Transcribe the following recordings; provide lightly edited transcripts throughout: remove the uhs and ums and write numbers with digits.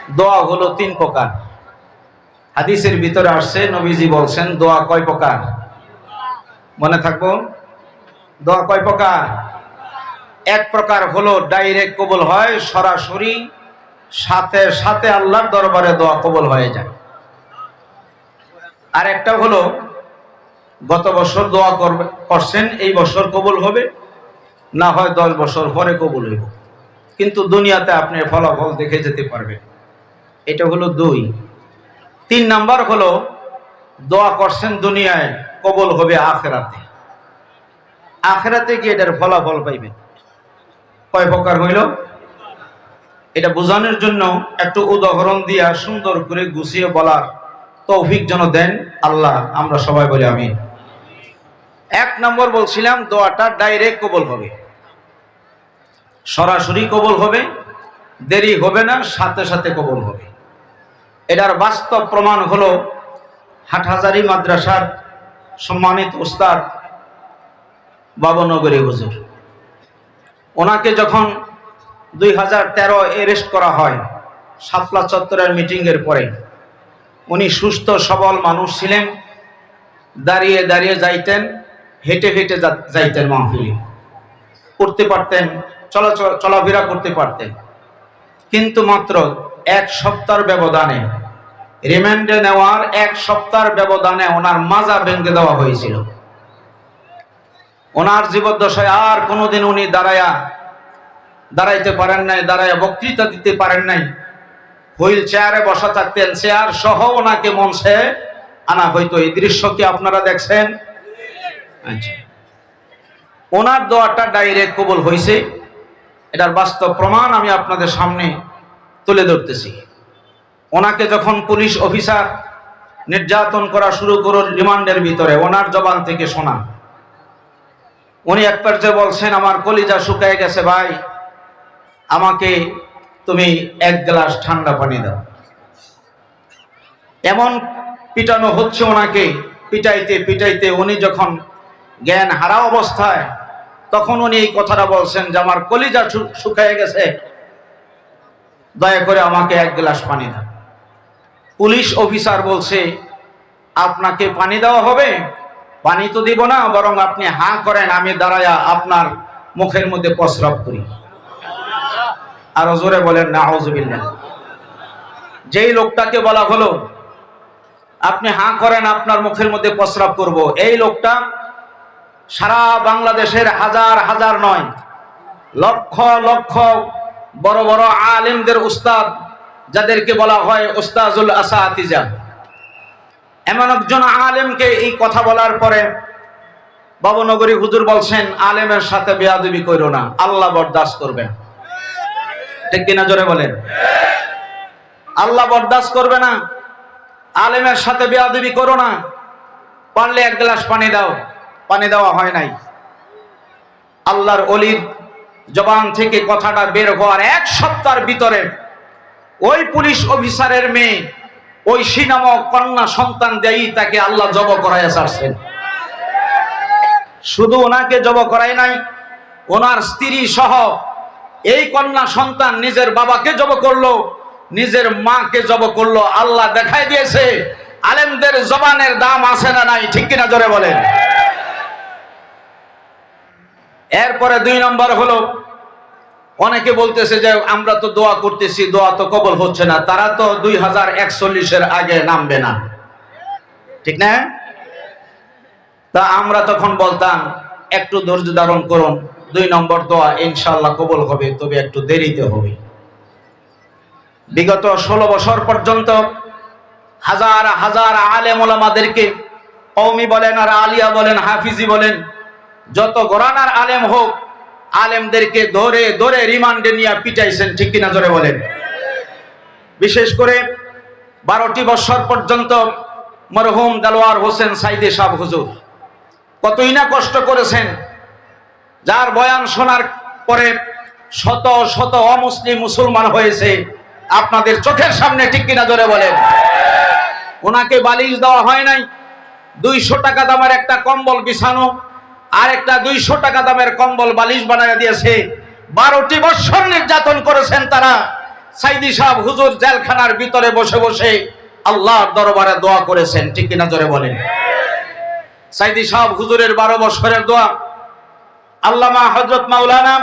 দোয়া হলো তিন প্রকার। হাদিসের ভিতরে আসছে, নবীজি বলছেন দোয়া কয় প্রকার? মনে থাকবো? দোয়া কয় প্রকার? এক প্রকার হলো ডাইরেক্ট কবুল হয়, সরাসরি সাথে সাথে আল্লাহর দরবারে দোয়া কবুল হয়ে যায়। আর একটা হলো গত বছর দোয়া করছেন, এই বছর কবুল হবে, না হয় 10 বছর পরে কবুল হইব, কিন্তু দুনিয়াতে আপনি ফলাফল দেখে যেতে পারবেন। এটা হলো 2। 3 নাম্বার হলো দোয়া করছেন দুনিয়ায়, কবুল হবে আখিরাতে। আখিরাতে গিয়ে এটার ফলাফল পাইবেন। কয় প্রকার হইল? এটা বোঝানোর জন্য একটু উদাহরণ দিয়া সুন্দর করে গুছিয়ে বলার তৌফিক যেন দেন আল্লাহ, আমরা সবাই বলি আমিন। 1 নম্বর বলছিলাম দোয়াটা ডাইরেক্ট কবুল হবে, সরাসরি কবুল হবে, দেরি হবে না, সাথে সাথে কবুল হবে। এটার বাস্তব প্রমাণ হলো হাটহাজারী মাদ্রাসার সম্মানিত উস্তাদ বাবনগরী হুজুর। ওনাকে যখন 2013 অ্যারেস্ট করা হয় শাপলা চত্বরের মিটিংয়ের পরে, উনি সুস্থ সবল মানুষ ছিলেন, দাঁড়িয়ে দাঁড়িয়ে যাইতেন, হেঁটে হেঁটে যাইতেন, মাহফিলে করতে পারতেন, চলাফেরা করতে পারতেন। কিন্তু মাত্র 1 সপ্তাহের ব্যবধানে, রিমান্ডে নেওয়ার 1 সপ্তাহের ব্যবধানে ওনার মাজা ভেঙে দেওয়া হয়েছিল। ওনার জীবদ্দশায় আর কোনোদিন উনি দাঁড়াইতে পারেন নাই, দাঁড়াইয়া বক্তৃতা দিতে পারেন নাই। হুইল চেয়ারে বসা থাকতেন, চেয়ার সহ ওনাকে মঞ্চে আনা হইতো। এই দৃশ্য কি আপনারা দেখছেন? আচ্ছা, ওনার দোয়াটা ডাইরেক্ট কবুল হয়েছে, এটার বাস্তব প্রমাণ আমি আপনাদের সামনে তুলে ধরতেছি। ওনাকে যখন পুলিশ অফিসার নির্যাতন করা শুরু করল রিমান্ডের ভিতরে, ওনার জবান থেকে শোনা, উনি এক পর্যায়ে বলছেন, আমার কলিজা শুকায় গেছে ভাই, আমাকে তুমি 1 গ্লাস ঠান্ডা পানি দাও। এমন পিটানো হচ্ছে ওনাকে, পিটাইতে পিটাইতে উনি যখন জ্ঞান হারা অবস্থায়, তখন উনি এই কথাটা বলছেন যে আমার কলিজা শুকায় গেছে, দয়া করে আমাকে 1 গ্লাস পানি দাও। পুলিশ অফিসার বলছে, আপনাকে পানি দেওয়া হবে? পানি তো দিব না, বরং আপনি হাঁ করেন, আমি দাঁড়ায়া আপনার মুখের মধ্যে প্রস্রাব করি। আর জোরে বলেন নাউজুবিল্লাহ। যেই লোকটাকে বলা হলো আপনি হাঁ করেন, আপনার মুখের মধ্যে প্রস্রাব করব, এই লোকটা সারা বাংলাদেশের হাজার হাজার নয়, লক্ষ লক্ষ বড় বড় আলেমদের উস্তাদ, যাদেরকে বলা হয় উস্তাজুল আসাতিজা, এমন একজন আলেমকে এই কথা বলার পরে বাবনগরী হুজুর বলছেন, আলেমের সাথে বেয়াদবি কইরো না, আল্লাহ বরদাস্ত করবেন। ঠিক কিনা? জোরে বলেন। আল্লাহ বরদাস্ত করবে না, আলেমের সাথে বেয়াদবি করো না, পারলে 1 গ্লাস পানি দাও। পানি দেওয়া হয় নাই। আল্লাহর ওলির জবান থেকে কথাটা বের হওয়ার 1 সপ্তাহের ভিতরে ওই পুলিশ অফিসারের মেয়ে, ঐশী নামক কন্যা সন্তান দেই তাকে আল্লাহ জব করাইয়া ছাড়ছেন। শুধু ওনাকে জব করাই নাই, ওনার স্ত্রী সহ এই কন্যা সন্তান নিজের বাবাকে জব করলো, নিজের মাকে জব করলো। আল্লাহ দেখাই দিয়েছে আলেমদের জবানের দাম আছে না নাই? ঠিক কিনা? জোরে বলেন। এরপরে 2 নম্বর হলো, অনেকে বলতেছে যে আমরা তো দোয়া করতেছি, দোয়া তো কবুল হচ্ছে না, তারা তো 2041-এর আগে নামবে না, ঠিক না? তা আমরা তখন বলতাম একটু ধৈর্য ধারণ করুন, 2 নম্বর দোয়া ইনশাআল্লাহ কবুল হবে, তবে একটু দেরিতে হবে। বিগত 16 বছর পর্যন্ত হাজার হাজার আলেম ওলামাদেরকে, কওমি বলেন আর আলিয়া বলেন, হাফিজি বলেন, যত ঘরানার আলেম হোক, আলেমদেরকে ধরে ধরে রিমান্ডে নিয়ে পিটাইছেন। ঠিক কিনা? জোরে বলেন। বিশেষ করে 12টি বছর পর্যন্ত মরহুম দেলোয়ার হোসেন সাইদি সাহেব হুজুর কতই না কষ্ট করেছেন, যার বয়ান শোনার পরে শত শত অমুসলিম মুসলমান হয়েছে আপনাদের চোখের সামনে। ঠিক কিনা? জোরে বলেন। ওনাকে বালিশ দেওয়া হয় নাই, 200 টাকা দামের একটা কম্বল বিছানো, আর একটা 200 টাকা দামের কম্বল বালিশ বানায় দিয়েছে। 12টি বছর নির্যাতন করেছেন তারা, সাইদি সাহেব হুজুর জেলখানার ভিতরে বসে বসে আল্লাহর দরবারে দোয়া করেছেন, ঠিক কিনা জোরে বলেন। সাইদি সাহেব হুজুরের 12 বছরের দোয়া, আল্লামা হযরত মাওলানা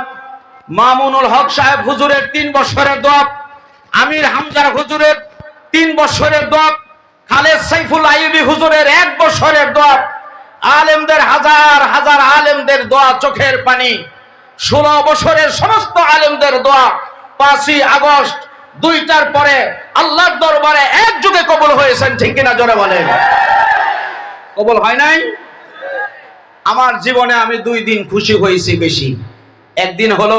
মামুনুল হক সাহেব হুজুরের 3 বছরের দোয়া, আমির হামজা হুজুরের 3 বছরের দোয়া, খালেদ সাইফুল আইয়ুবী হুজুরের 1 বছরের দোয়া, আলেমদের হাজার হাজার আলেমদের দোয়া, চোখের পানি, 16 বছরের সমস্ত আলেমদের দোয়া 5ই আগস্ট 2টার পরে আল্লাহর দরবারে একযোগে কবুল হয়েছেন, ঠিক কিনা জোরে বলেন। কবুল হয় নাই? আমার জীবনে আমি 2 দিন খুশি হয়েছি বেশি। একদিন হলো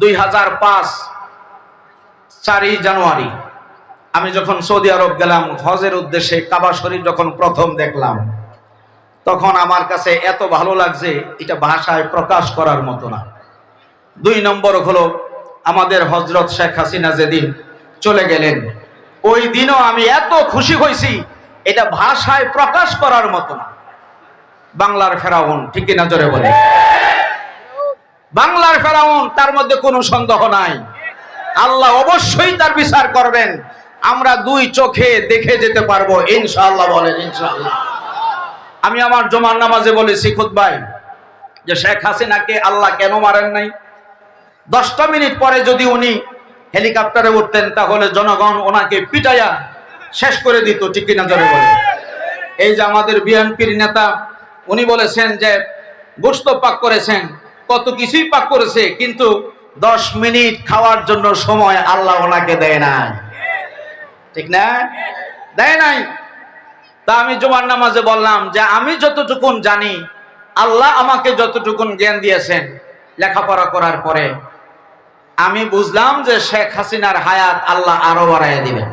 2005 4ই জানুয়ারি আমি যখন সৌদি আরব গেলাম হজের উদ্দেশ্যে, কাবা শরীফ যখন প্রথম দেখলাম, তখন আমার কাছে এত ভালো লাগছে এটা ভাষায় প্রকাশ করার মতো না। 2 নম্বর হলো আমাদের হযরত শেখ হাসিনা যেদিন চলে গেলেন, ওই দিনও আমি এত খুশি হয়েছি এটা ভাষায় প্রকাশ করার মতো না। বাংলার ফেরাউন, ঠিক কিনা জোরে বলে। বাংলার ফেরাউন, তার মধ্যে কোনো সন্দেহ নাই। আল্লাহ অবশ্যই তার বিচার করবেন। আমরা 2 চোখে দেখে যেতে পারবো ইনশাআল্লাহ, বলেন ইনশাআল্লাহ। আমি আমার জুমার নামাজে বলেছি খুতবায় যে শেখ হাসিনাকে আল্লাহ কেন মারেন নাই। 10টা মিনিট পরে যদি উনি হেলিকপ্টারে উঠতেন তাহলে জনগণ ওনাকে পিটাইয়া শেষ করে দিত, ঠিক কিনা জোরে বলে। এই যে আমাদের বিএনপির নেতা, উনি বলেছেন যে গোশত পাক করেছেন, কত কিছুই পাক করেছে, কিন্তু 10 মিনিট খাওয়ার জন্য সময় আল্লাহ ওনাকে দেয় নাই, ঠিক না? দেয় নাই। তা আমি জুমার নামাজে বললাম যে আমি যতটুকুন জানি, আল্লাহ আমাকে যতটুকুন জ্ঞান দিয়েছেন লেখাপড়া করার পরে, আমি বুঝলাম যে শেখ হাসিনার হায়াত আল্লাহ আরো বাড়াইয়া দিবেন।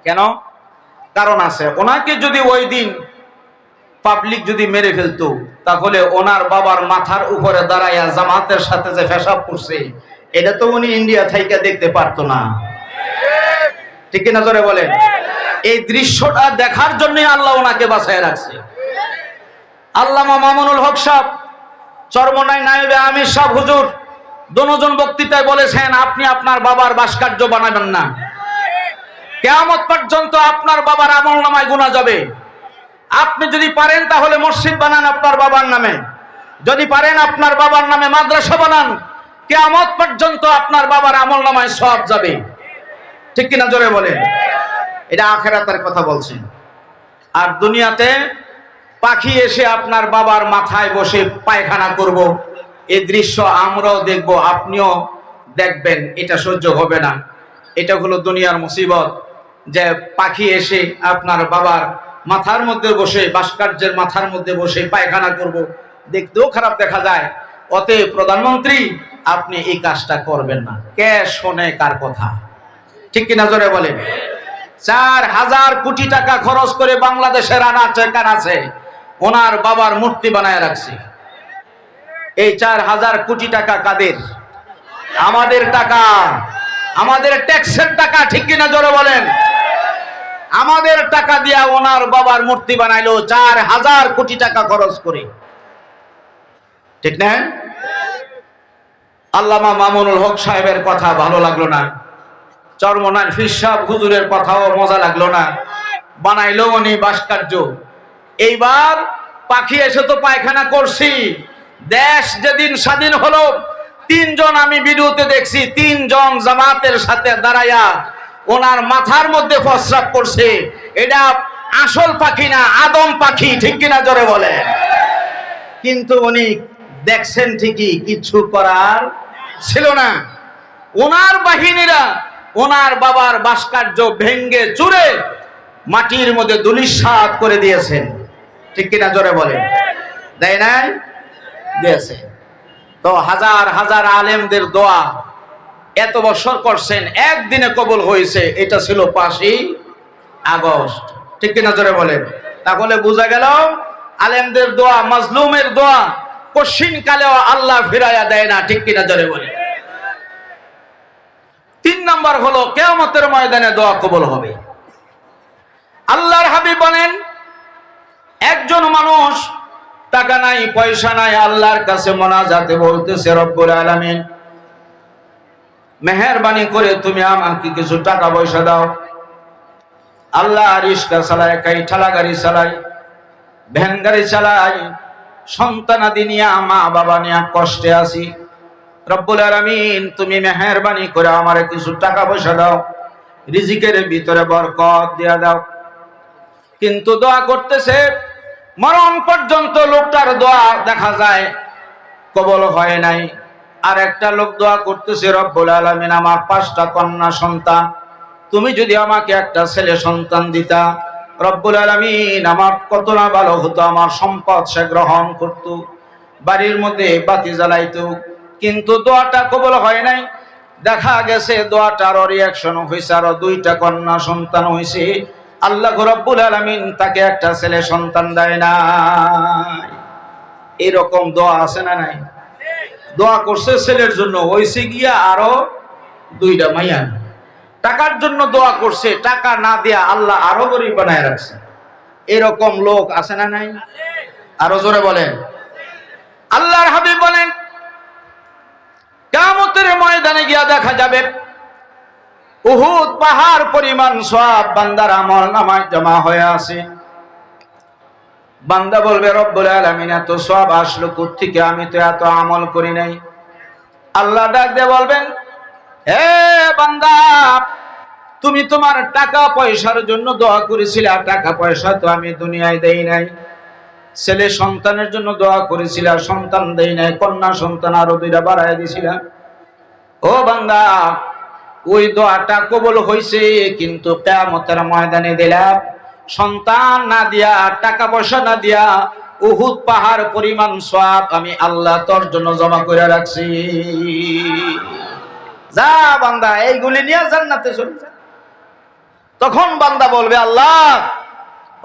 কেন? কারণ আছে। ওনাকে যদি ওই দিন পাবলিক যদি মেরে ফেলতো, তাহলে ওনার বাবার মাথার উপরে দাঁড়াইয়া জামাতের সাথে যে পেশাব করছে, এটা তো উনি ইন্ডিয়া থেকে দেখতে পারতো না, ঠিক কিনা জোরে বলেন। এই দৃশ্যটা দেখার জন্যই আল্লাহ ওনাকে বাঁচায় রাখছে। আল্লামা মামুনুল হক সাহেব, চরমনাই নায়েবে আমির সাহেব হুজুর দুজন বক্তৃতায় বলেছেন, আপনি আপনার বাবার ভাস্কর্য বানাবেন না। কিয়ামত পর্যন্ত আপনার বাবার আমলনামায় গুনাহ যাবে। আপনি যদি পারেন তাহলে মসজিদ বানান আপনার বাবার নামে, যদি পারেন আপনার বাবার নামে মাদ্রাসা বানান, কিয়ামত পর্যন্ত আপনার বাবার আমলনামায় সওয়াব যাবে, ঠিক কিনা জোরে বলেন। এটা আখিরাতের কথা বলছেন। আর দুনিয়াতে পাখি এসে আপনার বাবার মাথায় বসে পায়খানা করব, এই দৃশ্য আমরাও দেখব, আপনিও দেখবেন, এটা সহ্য হবে না। এটা হলো দুনিয়ার মুসিবত, যে পাখি এসে আপনার বাবার মাথার মধ্যে বসে, ভাস্কর্যের মাথার মধ্যে বসে পায়খানা করব, দেখতেও খারাপ দেখা যায়। অতএব প্রধানমন্ত্রী, আপনি এই কাজটা করবেন না। কে শোনে কার কথা, ঠিক কিনা জোরে বলেন। 4000 কোটি টাকা খরচ করে বাংলাদেশের আনাচে কানাচে ওনার বাবার মূর্তি বানায় রাখছে। এই 4000 কোটি টাকা কাদের? আমাদের টাকা, আমাদের ট্যাক্সের টাকা, ঠিক কিনা জোরে বলেন। আমাদের টাকা দিয়া ওনার বাবার মূর্তি বানাইলো 4000 কোটি টাকা খরচ করে, ঠিক না? আল্লামা মামুনুল হক সাহেবের কথা ভালো লাগলো না, চরমনার ফির সাহেব হুজুরের কথাও মজা লাগলো না, বানাইলো উনি ভাস্কর্য। এইবার পাখি এসে তো পায়খানা করছি। দেশ যেদিন স্বাধীন হলো, 3 জন আমি ভিডিওতে দেখছি, 3 জন জামাতের সাথে দাঁড়াইয়া ওনার মাথার মধ্যে প্রস্রাব করছে। এটা আসল পাখি না, আদম পাখি, ঠিক কিনা জোরে বলে। কিন্তু উনি দেখছেন ঠিকই, কিছু করার ছিল না। ওনার বাহিনীরা ওনার বাবার ভাস্কর্য ভেঙ্গে চুরে মাটির মধ্যে ধূলিসাৎ করে দিয়েছেন, ঠিক কিনা জোরে বলেন। দেয় নাই? দিয়েছে। তো হাজার হাজার আলেমদের দোয়া এত বছর করছেন, একদিনে কবুল হয়েছে। এটা ছিল 5ই আগস্ট, ঠিক কিনা জোরে বলেন। তাহলে বোঝা গেল আলেমদের দোয়া, মাজলুমের দোয়া কঠিন কালেও আল্লাহ ফিরাইয়া দেয় না, ঠিক কিনা জোরে বলেন। 3 নাম্বার হলো কিয়ামতের ময়দানে দোয়া কবুল হবে। আল্লাহর হাবিব বলেন, একজন মানুষ টাকা নাই, পয়সা নাই, আল্লাহর কাছে মোনাজাতে বলতেছে, রব্বুল আলামিন মেহেরবানি করে তুমি আমাকে কিছু টাকা পয়সা দাও। আল্লাহ রিস্কা চালায়, ঠেলা গাড়ি চালাই, ভ্যান গাড়ি চালাই, সন্তানাদি নিয়ে মা বাবা নিয়ে কষ্টে আছি। রব্বুল আলামিন তুমি মেহেরবানি করে আমারে কিছু টাকা পয়সা দাও, রিজিকের ভিতরে বরকত দিয়া দাও। কিন্তু দোয়া করতেছে, মরণ পর্যন্ত লোকটার দোয়া দেখা যায় কবল হয় নাই। আর একটা লোক দোয়া করতেছে, রব্বুল আলামিন আমার 5টা কন্যা সন্তান, তুমি যদি আমাকে একটা ছেলে সন্তান দিতা, রব্বুল আলামিন আমার কত না ভালো হতো, আমার সম্পদ সে গ্রহণ করত, বাড়ির মধ্যে বাতি জ্বালাইতো। কিন্তু দোয়াটা কবল হয় নাই। দেখা গেছে দোয়াটার রিয়াকশন হয়েছে, আরো 2টা কন্যা সন্তান হয়েছে। আল্লাহ রব্বুল আলামিন তাকে একটা ছেলে সন্তান দেয় না। এরকম দোয়া আছে না নাই? দোয়া করছে ছেলের জন্য, হয়েছে গিয়া আরো 2টা মাইয়া। টাকার জন্য দোয়া করছে, টাকা না দিয়া আল্লাহ আরো গরিব বানায় রাখছে। এরকম লোক আছে না নাই? আরো জোরে বলেন। আল্লাহর হাবিব বলেন, কিয়ামতের ময়দানে গিয়া দেখা যাবে উহুদ পাহাড় পরিমাণ সওয়াব বান্দার আমল নামায় জমা হয়ে আছে। বান্দা বলবে, রব্বুল আলামিন এত সওয়াব আসলো কোত্থেকে? আমি তো এত আমল করি নাই। আল্লাহ ডাক দিয়ে বলবেন, হে বান্দা, তুমি তোমার টাকা পয়সার জন্য দোয়া করেছিলে, আর টাকা পয়সা তো আমি দুনিয়ায় দেই নাই। ছেলে সন্তানের জন্য দোয়া করেছিল, আর সন্তান দেই নাই। কন্যা সন্তান আরো 2টা বাড়ায় দিছিলাম। ও বান্দা, ওই দোয়াটা কবুল হয়েছে, কিন্তু কিয়ামতের ময়দানে দিলাম সন্তান না দিয়া, টাকা পয়সা না দিয়া, উহুদ পাহাড় পরিমাণ সওয়াব আমি আল্লাহ তোর জন্য জমা করে রাখছি। যা বান্দা, এইগুলি নিয়ে জান্নাতে চলে যা। তখন বান্দা বলবে, আল্লাহ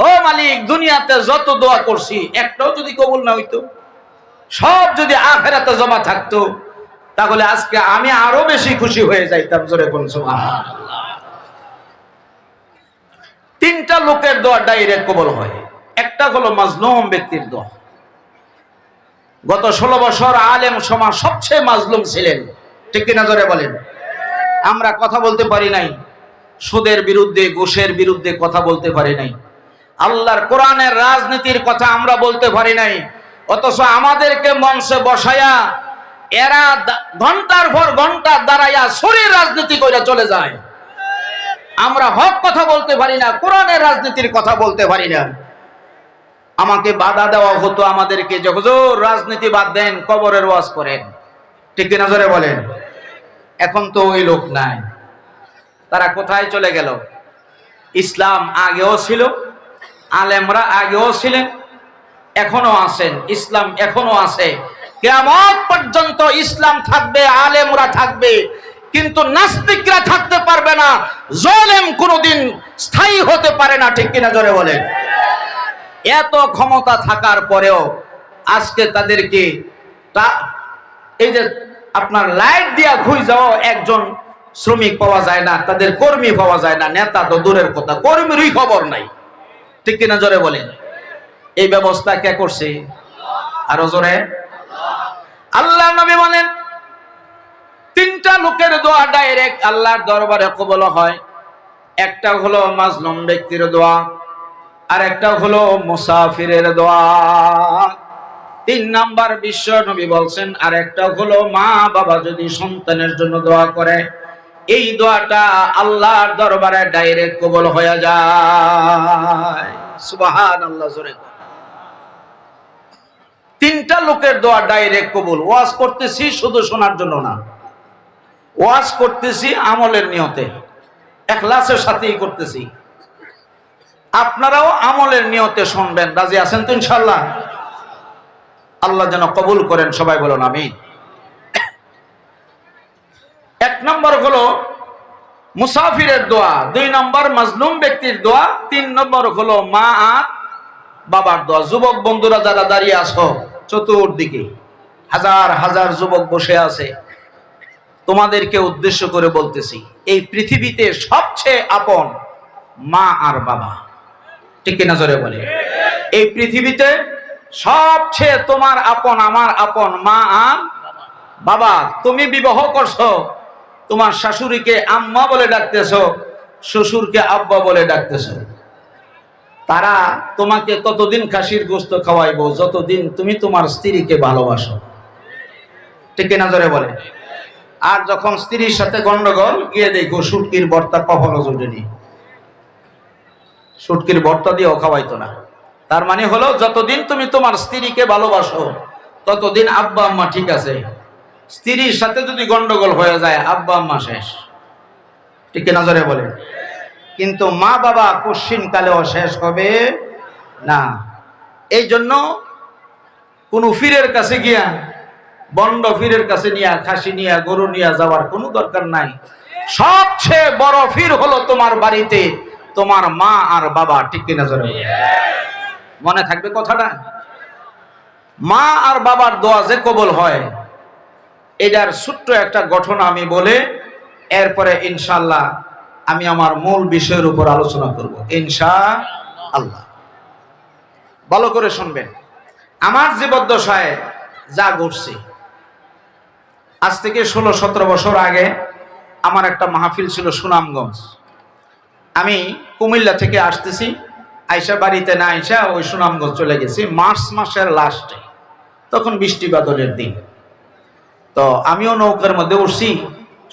ও মালিক, দুনিয়াতে যত দোয়া করছি একটাও যদি কবুল না হইতো, সব যদি আখিরাতে জমা থাকতো, তাহলে আজকে আমি আরো বেশি খুশি হয়ে যাইতাম। জোরে বলুন সুবহানাল্লাহ। 3টা লোকের দোয়া ডাইরেক্ট কবুল হয়। একটা হলো মাজলুম ব্যক্তির দোয়া। গত 16 বছর আলেম সমাজ সবচেয়ে মাজলুম ছিলেন, ঠিক কিনা? জোরে বলেন। আমরা কথা বলতে পারি নাই, সুদের বিরুদ্ধে, ঘুষের বিরুদ্ধে কথা বলতে পারি নাই, আল্লাহর কোরআনের রাজনীতির কথা আমরা বলতে পারি নাই। অথচ আমাদেরকে মঞ্চে বসায়া এরা ঘন্টার পর ঘন্টা দাঁড়াইয়া শরীর রাজনীতি করে চলে যায়। আমরা হক কথা বলতে পারি না, কোরআনের রাজনীতির কথা বলতে পারি না। আমাকে বাধা দেওয়া হতো আমাদেরকে যে হুজুর রাজনীতি বাদ দেন, কবরের ওয়াজ করেন, ঠিক কিনা? জোরে বলেন। এখন তো ওই লোক নাই। তারা কোথায় চলে গেল? ইসলাম আগেও ছিল, আলেমরা আগেও ছিলেন, এখনো আছেন। ইসলাম এখনো আছে, কিয়ামত পর্যন্ত ইসলাম থাকবে, আলেমরা থাকবে, কিন্তু নাস্তিকরা থাকতে পারবে না। জালেম কোনোদিন স্থায়ী হতে পারে না, ঠিক কিনা? জোরে বলেন। এত ক্ষমতা থাকার পরেও আজকে তাদেরকে এই যে আপনার লাইট দিয়া ঘুরে যাওয়া একজন শ্রমিক পাওয়া যায় না, তাদের কর্মী পাওয়া যায় না, নেতা তো দূরের কথা, কর্মীরই খবর নাই, ঠিক কিনা? জোরে বলেন। এই ব্যবস্থা কে করছে? আরো জোরে। আল্লাহ নবী বলেন, 3টা লোকের দোয়া ডাইরেক্ট আল্লাহর দরবারে কবুল হয়। একটা হলো মাজলুম ব্যক্তির দোয়া, আর একটা হলো মুসাফিরের দোয়া। 3 নাম্বার বিশ্ব নবী বলছেন, আর একটা হলো মা বাবা যদি সন্তানের জন্য দোয়া করে, এই দোয়াটা আল্লাহর দরবারে ডাইরেক্ট কবুল হয়ে যায়। সুবহানাল্লাহ। জোরে। 3টা লোকের দোয়া ডাইরেক্ট কবুল। ওয়াজ করতেছি শুধু শোনার জন্য না, ওয়াজ করতেছি আমলের নিয়তে, ইখলাসের সাথেই করতেছি। আপনারাও আমলের নিয়তে শুনবেন। রাজি আছেন তো ইনশাআল্লাহ? আল্লাহ যেন কবুল করেন, সবাই বলুন আমিন। 1 নম্বর হলো মুসাফিরের দোয়া, 2 নম্বর মাজলুম ব্যক্তির দোয়া, 3 নম্বর হলো মা আর বাবার দোয়া। যুবক বন্ধুরা যারা দাঁড়িয়ে আছো, চতুর্দিকে হাজার হাজার যুবক বসে আছে, তোমাদেরকে উদ্দেশ্য করে বলতেছি, এই পৃথিবীতে সবচেয়ে আপন মা আর বাবা, ঠিক কিনা? জোরে বলে। এই পৃথিবীতে সবচেয়ে তোমার আপন, আমার আপন মা আর বাবা। তুমি বিবাহ করছো, তোমার শাশুড়িকে আম্মা বলে ডাকতেছো, শ্বশুরকে আব্বা বলে ডাকতেছো। তারা তোমাকে ততদিন খাসির গোশত খাওয়াইবো যতদিন তুমি তোমার স্ত্রীকে ভালোবাসো, ঠিক না জোরে বলে। আর যখন স্ত্রীর সাথে গন্ডগোল, গিয়ে দেখো শুটকির ভর্তা কখনো জোটেনি, শুটকির ভর্তা দিয়েও খাওয়াইতো না। তার মানে হলো যতদিন তুমি তোমার স্ত্রীকে ভালোবাসো ততদিন আব্বা আম্মা ঠিক আছে। স্ত্রীর সাথে যদি গন্ডগোল হয়ে যায় আব্বা আম্মা শেষ, ঠিক না জোরে বলে। কিন্তু মা বাবা কশিন কালেও শেষ হবে না। এই জন্য কোন ফিরের কাছে গিয়া, বন্ড ফিরের কাছে নিয়া, খাসি নিয়া, গরু নিয়া যাওয়ার কোনো দরকার নাই। সবচেয়ে বড় ফির হলো তোমার বাড়িতে তোমার মা আর বাবা, ঠিক কিনা জোরে মনে থাকবে কথাটা। মা আর বাবার দোয়া যে কবুল হয়, এটার ছোট্ট একটা ঘটনা আমি বলে এরপরে ইনশাআল্লাহ আমি আমার মূল বিষয়ের উপর আলোচনা করব ইনশাআল্লাহ। ভালো করে শুনবেন। আমার জীবদ্দশায় যা ঘটছে, আজ থেকে 16-17 বছর আগে আমার একটা মাহফিল ছিল সুনামগঞ্জ। আমি কুমিল্লা থেকে আসতেছি, আইসা বাড়িতে না আইসা ওই সুনামগঞ্জ চলে গেছি মার্চ মাসের লাস্টে, তখন বৃষ্টি বাদলের দিন। তো আমিও নৌকার মধ্যে উঠছি।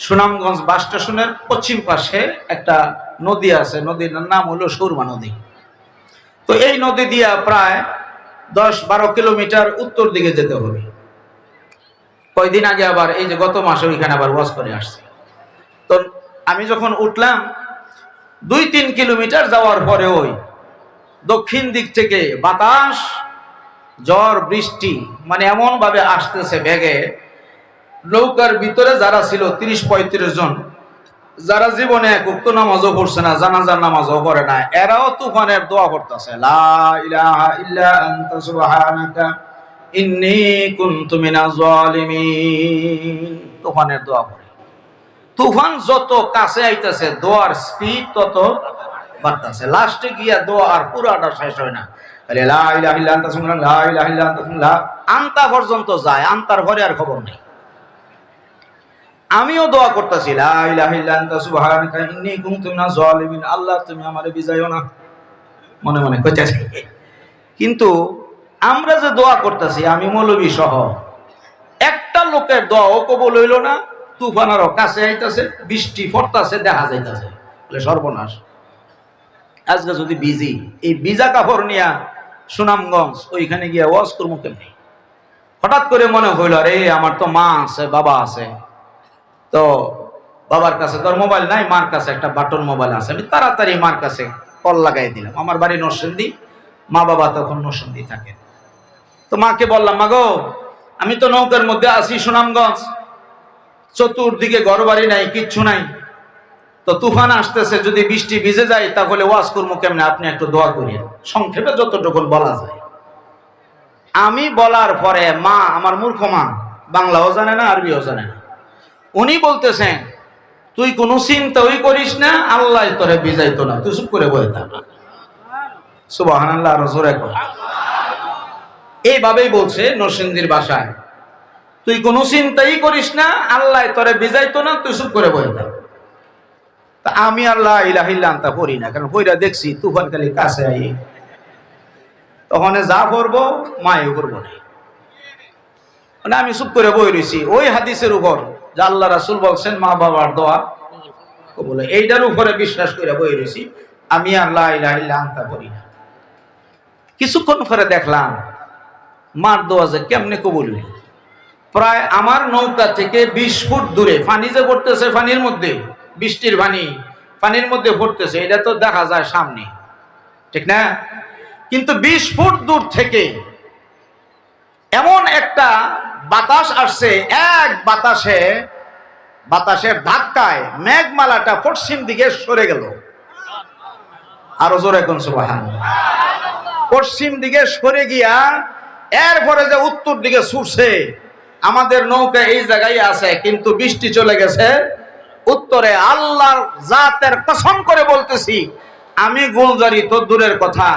সুনামগঞ্জ বাস স্টেশনের পশ্চিম পাশে একটা নদী আছে, নদীর নাম হলো সুরমা নদী। তো এই নদী দিয়া প্রায় 10-12 কিলোমিটার উত্তর দিকে যেতে হবে। কয়দিন আগে আবার এই যে গত মাসে ওইখানে আবার ওয়াজ করে আসছি। তো আমি যখন উঠলাম 2-3 কিলোমিটার যাওয়ার পরে ওই দক্ষিণ দিক থেকে বাতাস, ঝড়, বৃষ্টি মানে এমন ভাবে আসতেছে বেগে, নৌকার ভিতরে যারা ছিল 30-35 জন, যারা জীবনে এক ওয়াক্ত নামাজও পড়ছে না, জানাজার নামাজও পড়ে না, এরাও তুফানের দোয়া করতেছে, লা ইলাহা ইল্লা আনতা সুবহানাকা ইন্নী কুনতু মিনাজ জালিমিন। তুফানের দোয়া করে। তুফান যত কাছে আইতেছে দোয়ার স্পিড তত বাড়তেছে। লাস্টে গিয়া দোয়া আর পুরাটা শেষ হয় না, লা ইলাহা ইল্লা আনতা সুবহানাকা, লা ইলাহা ইল্লা আনতা সুবহানাকা, আনতা পর্যন্ত যায়। আনতার পরে আর খবর নেই। আমিও দোয়া করতেছি, লা ইলাহা ইল্লা আনতা সুবহানাকা ইন্নী কুনতু মিনাজ জালিমিন, আল্লাহ তুমি আমারে বিজাইও না, মনে মনে কইতাছি। কিন্তু আমরা যে দোয়া করতেছি, আমি মৌলবী সহ, একটা লোকের দোয়াও কবুল হইল না। তুফান আরো কাছে আইতাছে, বৃষ্টি পড়তাছে, দেখা যাইতাছে, সর্বনাশ। আজকে যদি বিজি, এই ভিজা কাপড় নিয়া সুনামগঞ্জ ওইখানে গিয়া ওয়াজ করবো কেমনি? হঠাৎ করে মনে হইল, আরে আমার তো মা আছে, বাবা আছে। তো বাবার কাছে তোর মোবাইল নাই, মার কাছে একটা বাটন মোবাইল আছে। আমি তাড়াতাড়ি মার কাছে কল লাগাই দিলাম। আমার বাড়ি নরসিংদী, মা বাবা তখন নরসিংদী থাকেন। তো মাকে বললাম, মা গো, আমি তো নৌকার মধ্যে আছি সুনামগঞ্জ, চতুর্দিকে ঘর বাড়ি নাই, কিচ্ছু নাই। তো তুফান আসতেছে, যদি বৃষ্টি ভিজে যায় তাহলে ওয়াজ করবো কেমনে? আপনি একটু দোয়া করিয়েন, সংক্ষেপে যতটুকু বলা যায়। আমি বলার পরে মা, আমার মূর্খ মা, বাংলাও জানে না, আরবিও জানে না, উনি বলতেছেন, তুই কোনো চিন্তাই করিস না, আল্লাহ তোরে ভিজাইতো না, তুই চুপ করে বয়ে থাক। সুবহানাল্লাহ, আরো জোরে কর। এইভাবেই বলছে নরসিংদীর ভাষায়, তুই কোনো চিন্তাই করিস না, আল্লাহ তোরে ভিজাইতো না, তুই চুপ করে বয়ে থাক। তা আমি আল্লাহ ইলাহা ইল্লা আনতা পড়ি না, কারণ পইরা দেখছি তুফান খালি কাছে আই, তখন যা করবো মায়ও করবো না। মানে আমি চুপ করে বই রয়েছি ওই হাদিসের উপর, যে আল্লাহ রাসূল বলছেন মা বাবার দোয়া কবুল হয়, এইটার উপরে বিশ্বাস করে বই রয়েছি। আমি আল্লাহ ইলাহা ইল্লা আনতা পড়ি না। কিছুক্ষণ পরে দেখলাম মার দোয়া যে কেমনে কবুল হইল। প্রায় আমার নৌকা থেকে 20 ফুট দূরে পানি যে পড়তেছে, পানির মধ্যে বৃষ্টির পানি পানির মধ্যে পড়তেছে, এটা তো দেখা যায় সামনে, ঠিক না? কিন্তু 20 ফুট দূর থেকে এমন একটা বাতাস আসছে, এক বাতাসের ধাক্কায় মেঘমালাটা পশ্চিম দিকে সরে গেল। আরো জোরে কোন সুবহানাল্লাহ। পশ্চিম দিকে সরে গিয়া এরপরে যে উত্তর দিকে ছুটছে, আমাদের নৌকা এই জায়গায় আছে, কিন্তু বৃষ্টি চলে গেছে উত্তরে। আল্লাহর জাতের কসম করে বলতেছি, আমি গুলজারি তো দূরের কথা,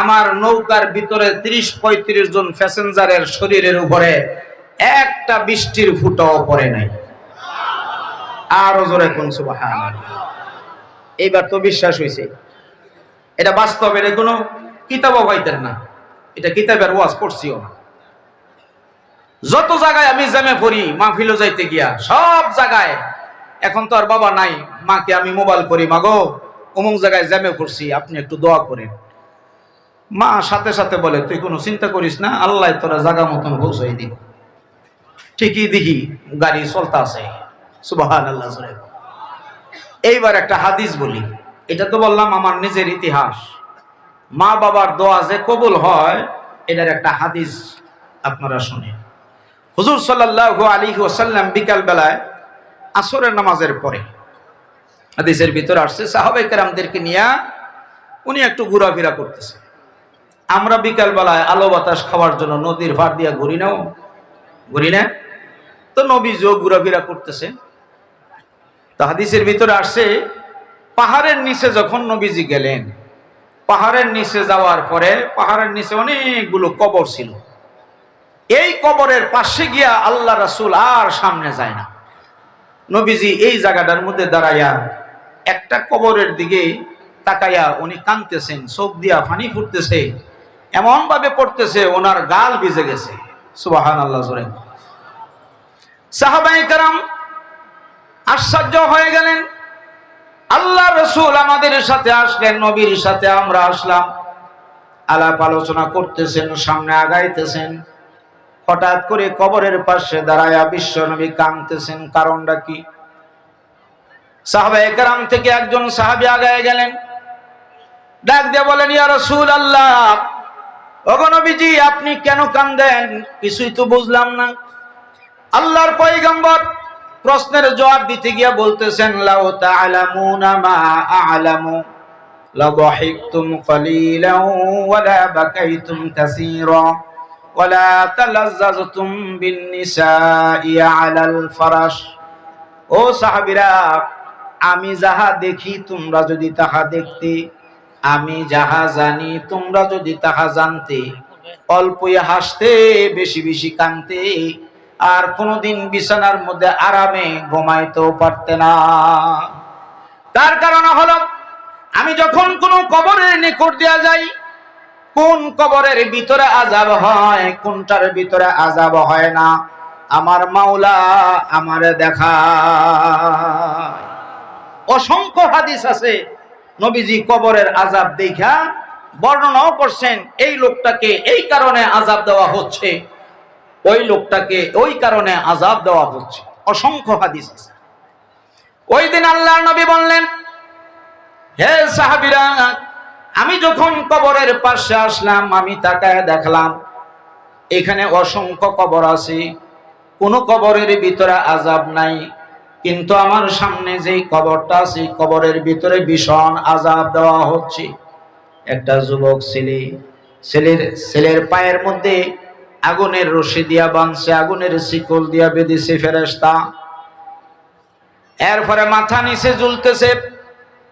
আমার নৌকার ভিতরে 30-35 জন প্যাসেঞ্জারের শরীরের উপরে একটা বৃষ্টির ফুটাও পড়ে নাই। আরো জোরে কোন সুবহানাল্লাহ। এইবার তো বিশ্বাস হয়েছে, এটা বাস্তব, এটা কোনো কিতাবও পাইতেন না, এটা কিতাবের ওয়াজ পড়ছিও না। যত জায়গায় আমি জামে পড়ি মাহফিলে যাইতে গিয়া সব জায়গায়, এখন তো আর বাবা নাই, মাকে আমি মোবাইল করি, মাগো অমুক জায়গায় জামে পড়ছি, আপনি একটু দোয়া করেন। মা সাথে সাথে বলে, তুই কোনো চিন্তা করিস না, আল্লাহ তোরা জায়গা মতন পৌঁছাই দিব। ঠিকই দেখি গাড়ি চলতে আছে, সুবহানাল্লাহ। এইবার একটা হাদিস বলি, এটা তো বললাম আমার নিজের ইতিহাস। মা বাবার দোয়া যে কবুল হয় এটার একটা হাদিস আপনারা শুনেন। হুজুর সাল্লাল্লাহু আলাইহি ওয়াসাল্লাম বিকাল বেলায় আসরের নামাজের পরে, হাদিসের ভিতরে আসছে, সাহাবায়ে কেরামদেরকে নিয়ে উনি একটু ঘোরাফেরা করতেছে। আমরা বিকাল বেলায় আলো বাতাস খাওয়ার জন্য নদীর পাড় দিয়ে ঘুরি না, তো নবীজিও ঘোরাফেরা করতেছে। তো হাদিসের ভিতরে আসছে, পাহাড়ের নিচে যখন নবীজি গেলেন, পাহাড়ের নিচে যাওয়ার পরে পাহাড়ের নিচে অনেকগুলো কবর ছিল। এই কবরের পাশে গিয়া আল্লাহ রাসূল আর সামনে যায় না। নবীজি এই জায়গাটার মধ্যে দাঁড়াইয়া একটা কবরের দিকে তাকাইয়া উনি কাঁদতেছেন, চোখ দিয়া পানি ফুটতেছে, এমন ভাবে পড়তেছে ওনার গাল ভিজে গেছে। সুবহানাল্লাহ। সাহাবায়ে কেরাম আশ্চর্য হয়ে গেলেন। আল্লাহ রাসূল আমাদের সাথে আসলেন, নবীর সাথে আমরা আসলাম, আলাপ আলোচনা করতেছেন, সামনে আগাইতেছেন। হঠাৎ করে কবরের পাশে দাঁড়ায়া বিশ্ব নবী কাঁদতেছেন, কারণটা কি? সাহাবায়ে কেরাম থেকে একজন সাহাবী আগায় গেলেন, ডাক দিয়ে বলেন, ইয়া রাসূলুল্লাহ, ওগো নবীজি আপনি কেন কাঁদেন? কিছুই তো বুঝলাম না। আল্লাহর পয়গম্বর প্রশ্নের জবাব দিতে গিয়া বলতেছেন, লাউ তা'লামুনা মা আ'লামু লা দাহিকতুম কলিলান ওয়া লা বাকাইতুম কাসীরা ওয়া লা তালাজ্জাজতুম বিন নিসাই আলাল ফারাশ। ও সাহাবীরা, আমি যাহা দেখি তোমরা যদি তাহা দেখতে, আমি যাহা জানি তোমরা যদি তাহা জানতে, অল্পই হাসতে বেশি বেশি কাঁদতে, আর কোনদিন বিছানার মধ্যে আরামে ঘুমাইতেও পারতে না। তার কারণ হলো, আমি যখন কোন কবরের নিকট দিয়া যাই, কোন কবরের ভিতরে আযাব হয়, কোনটার ভিতরে আযাব হয় না, আমার মাওলা আমারে দেখায়। অসংখ্য হাদিস আছে, নবীজি কবরের আযাব দেখা বর্ণনাও করছেন, এই লোকটাকে এই কারণে আযাব দেওয়া হচ্ছে, ওই লোকটাকে ওই কারণে আযাব দেওয়া হচ্ছে। অসংখ্য হাদিস আছে। ওই দিন আল্লাহর নবী বললেন, হে সাহাবীরা, আমি যখন কবরের পাশে আসলাম, আমি তাকায় দেখলাম এখানে অসংখ্য কবর আছে, কোন কবরের ভিতরে আযাব নাই, কিন্তু আমার সামনে যেই কবরটা আছে, কবরের ভিতরে ভীষণ আযাব দেওয়া হচ্ছে। একটা যুবক ছেলের পায়ের মধ্যে আগুনের রশি দিয়া বাঁধছে, আগুনের শিকল দিয়া বেঁধেছে ফেরেশতা। এরপরে মাথা নিচে ঝুলতেছে,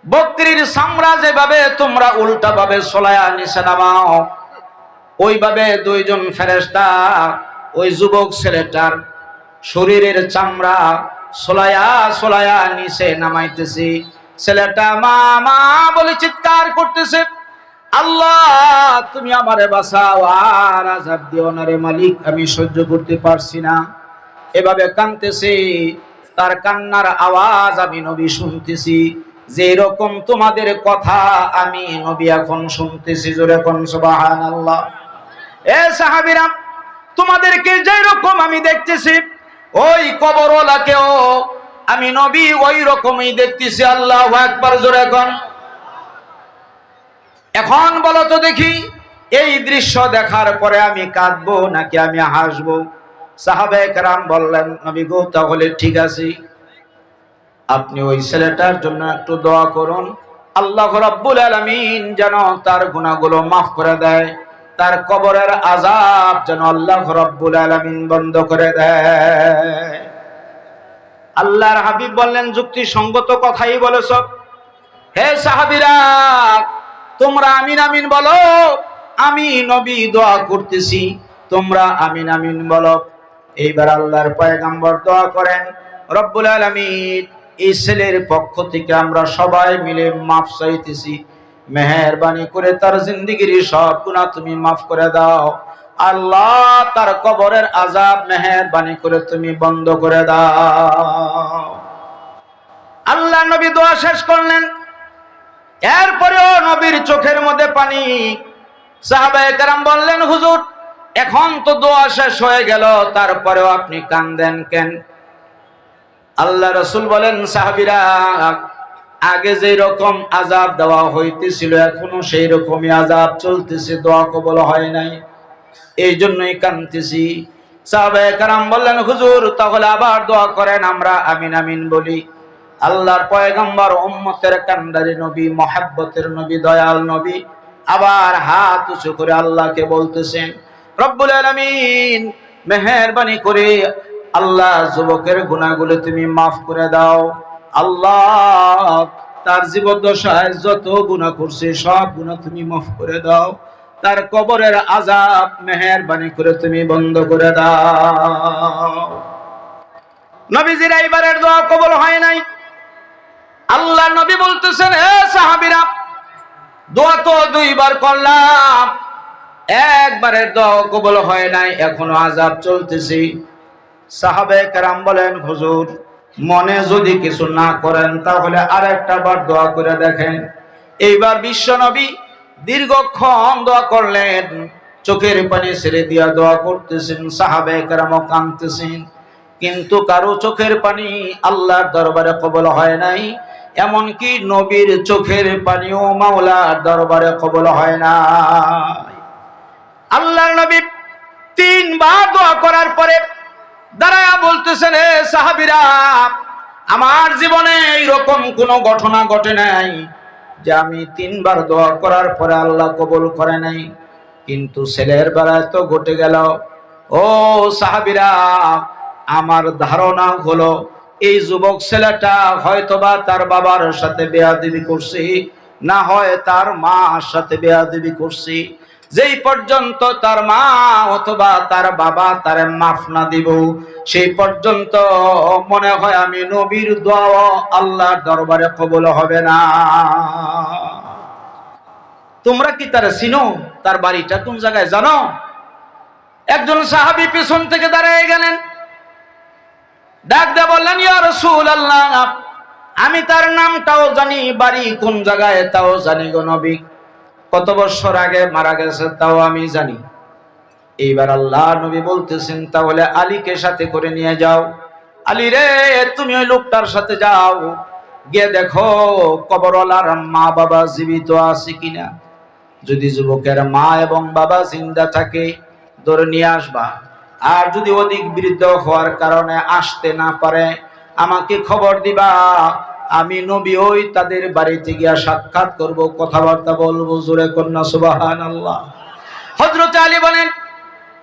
বকরির চামড়া যেভাবে তোমরা উল্টা ভাবে ছলায়া নিচে নামাও, ওইভাবে দুইজন ফেরেশতা ওই যুবক ছেলেটার শরীরের চামড়া ছলায়া নিচে নামাইতেছে। ছেলেটা মা মা বলে চিৎকার করতেছে, আল্লাহ তুমি আমারে বাঁচাও, আর আযাব দিও না রে মালিক, আমি সহ্য করতে পারছি না। এভাবে কাঁদতেছে, তার কান্নার আওয়াজ আমি নবী শুনতেছি, যে রকম তোমাদের কথা আমি নবী এখন শুনতেছি। জোরে কোন সুবহানাল্লাহ। এ সাহাবীরা, তোমাদেরকে যে রকম আমি দেখতেছি, ওই কবরওয়ালাকেও আমি নবী ওই রকমই দেখতেছি। আল্লাহু আকবার। জোরে কোন। এখন বলো তো দেখি, এই দৃশ্য দেখার পরে আমি কাঁদবো নাকি আমি হাসবো? সাহাবায়ে কেরাম বললেন, নবী গো, তাহলে ঠিক আছে, আপনি ওই ছেলেটার জন্য একটু দোয়া করুন, আল্লাহ রাব্বুল আলামিন যেন তার গুনাহগুলো মাফ করে দেয়, তার কবরের আযাব যেন আল্লাহ রাব্বুল আলামিন বন্ধ করে দেয়। আল্লাহর হাবিব বললেন, যুক্তিসঙ্গত কথাই বলেছ। হে সাহাবীরা, তোমরা আমিন আমিন বলো, আমি নবী দোয়া করতেছি, তোমরা আমিন আমিন বলো। এইবার আল্লাহর পয়গম্বর দোয়া করেন, রব্বুল আলামিন এই ছেলের পক্ষ থেকে আমরা সবাই মিলে মাফ চাইতেছি, মেহেরবানি করে তার জিন্দেগির সব গুনাহ তুমি মাফ করে দাও। আল্লাহ তার কবরের আযাব মেহেরবানি করে তুমি বন্ধ করে দাও। আল্লাহ নবী দোয়া শেষ করলেন, এরপরেও নবীর চোখের মধ্যে পানি। সাহাবায়ে কেরাম বললেন, হুজুর এখন তো দোয়া শেষ হয়ে গেল, তারপরেও আপনি কাঁদেন কেন? আল্লাহ রাসূল বলেন, সাহাবীরা, আগে যে রকম আযাব দেওয়া হইতেছিল এখনো সেই রকমই আযাব চলতেছে, দোয়া কবুল হয় নাই, এই জন্যই কাঁদতেছি। সাহাবায়ে কেরাম বললেন, হুজুর তাহলে আবার দোয়া করেন, আমরা আমিন আমিন বলি। আল্লাহর পয়গম্বর, উম্মতের কান্ডারি নবী, মহব্বতের নবী, দয়াল নবী আবার হাত উঁচু করে আল্লাহকে বলতেছেন, রব্বুল আলামিন মেহেরবানি করে আল্লাহ যুবকের গুনাহগুলো তুমি মাফ করে দাও। আল্লাহ তার জীবদ্দশায় যত গুনাহ করছে সব গুনাহ তুমি মাফ করে দাও। তার কবরের আযাব মেহেরবানি করে তুমি বন্ধ করে দাও। নবীজির এইবারের দোয়া কবুল হয় নাই। আল্লাহ নবী বলতেছেন, হে সাহাবীরা, দোয়া তো দুইবার করলাম, একবারের দোয়া কবুল হয় নাই, এখনো আযাব চলতেছে। সাহাবায়ে কেরাম বলেন, হুজুর মনে যদি কিছু না করেন তাহলে আরেকটা বার দোয়া করে দেখেন। এইবার বিশ্ব নবী দীর্ঘক্ষণ দোয়া করলেন, চোখের পানি ছেড়ে দিয়া দোয়া করতেছেন, সাহাবায়ে কেরামও কাঁদতেছেন, কিন্তু কারো চোখের পানি আল্লাহর দরবারে কবুল হয় নাই। এমনকি নবীর চোখের পানিও মাওলার দরবারে কবুল হয় নাই। আল্লাহর নবী তিনবার দোয়া করার পরে দাঁড়ায়া বলতেছেন, হে সাহাবীরা, আমার জীবনে এইরকম কোনো ঘটনা ঘটে নাই যে আমি তিনবার দোয়া করার পরে আল্লাহ কবুল করে নাই, কিন্তু ছেলের বেলায় তো ঘটে গেল। ও সাহাবীরা, আমার ধারণা হলো এই যুবক ছেলেটা হয়তোবা তার বাবার সাথে বেয়াদবি করছে, না হয় তার মার সাথে বেয়াদবি করছে। যেই পর্যন্ত তার মা অথবা তার বাবা তারে মাফ না দিব, সেই পর্যন্ত মনে হয় আমি নবীর দোয়া আল্লাহর দরবারে কবুল হবে না। তোমরা কি তারা চিনো? তার বাড়িটা কোন জায়গায় জানো? একজন সাহাবী পিছন থেকে দাঁড়িয়ে গেলেন, ডাক দিয়ে বললেন, ইয়া রাসূলুল্লাহ, আমি তার নামটাও জানি, বাড়ি কোন জায়গায় তাও জানি গো নবী, কত বছর আগে মারা গেছে তাও আমি জানি। এইবার আল্লাহ নবী বলতেছেন, তাহলে আলীকে সাথে করে নিয়ে যাও। আলী রে, তুমি ওই লোকটার সাথে যাও, গিয়ে দেখো কবরওয়ালার মা বাবা জীবিত আছে কিনা। যদি যুবকের মা এবং বাবা জিন্দা থাকে ধরে নিয়ে আসবা, আর যদি অধিক বৃদ্ধ হওয়ার কারণে আসতে না পারে আমাকে খবর দিবা, আমি নবী ওই তাদের বাড়িতে গিয়া সাক্ষাৎ করব, কথাবার্তা বলবো। জোরে কন্যা সুবহানাল্লাহ। হযরত আলী বলেন,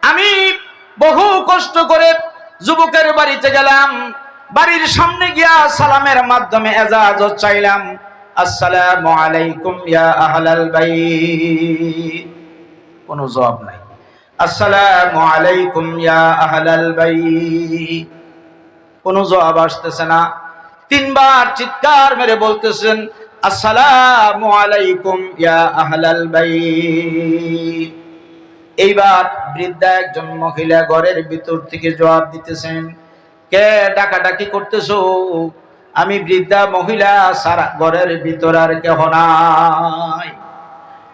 আমি বহু কষ্ট করে যুবকের বাড়িতে গেলাম, বাড়ির সামনে গিয়া সালামের মাধ্যমে ইজাজত চাইলাম, আসসালামু আলাইকুম ইয়া আহলাল বাইত। কোনো জবাব নাই। আসসালামু আলাইকুম ইয়া আহলাল বাইত, কোনো জবাব আসতেছে না। তিনবার চিৎকার মেরে বলতেছেন, আসসালামু আলাইকুম ইয়া আহলাল বাইত। এইবার বৃদ্ধা একজন মহিলা ঘরের ভিতর থেকে জবাব দিতেছেন, কে ডাকাডাকি করতেছো? আমি বৃদ্ধা মহিলা, সারা ঘরের ভিতর আর কেহ নাই।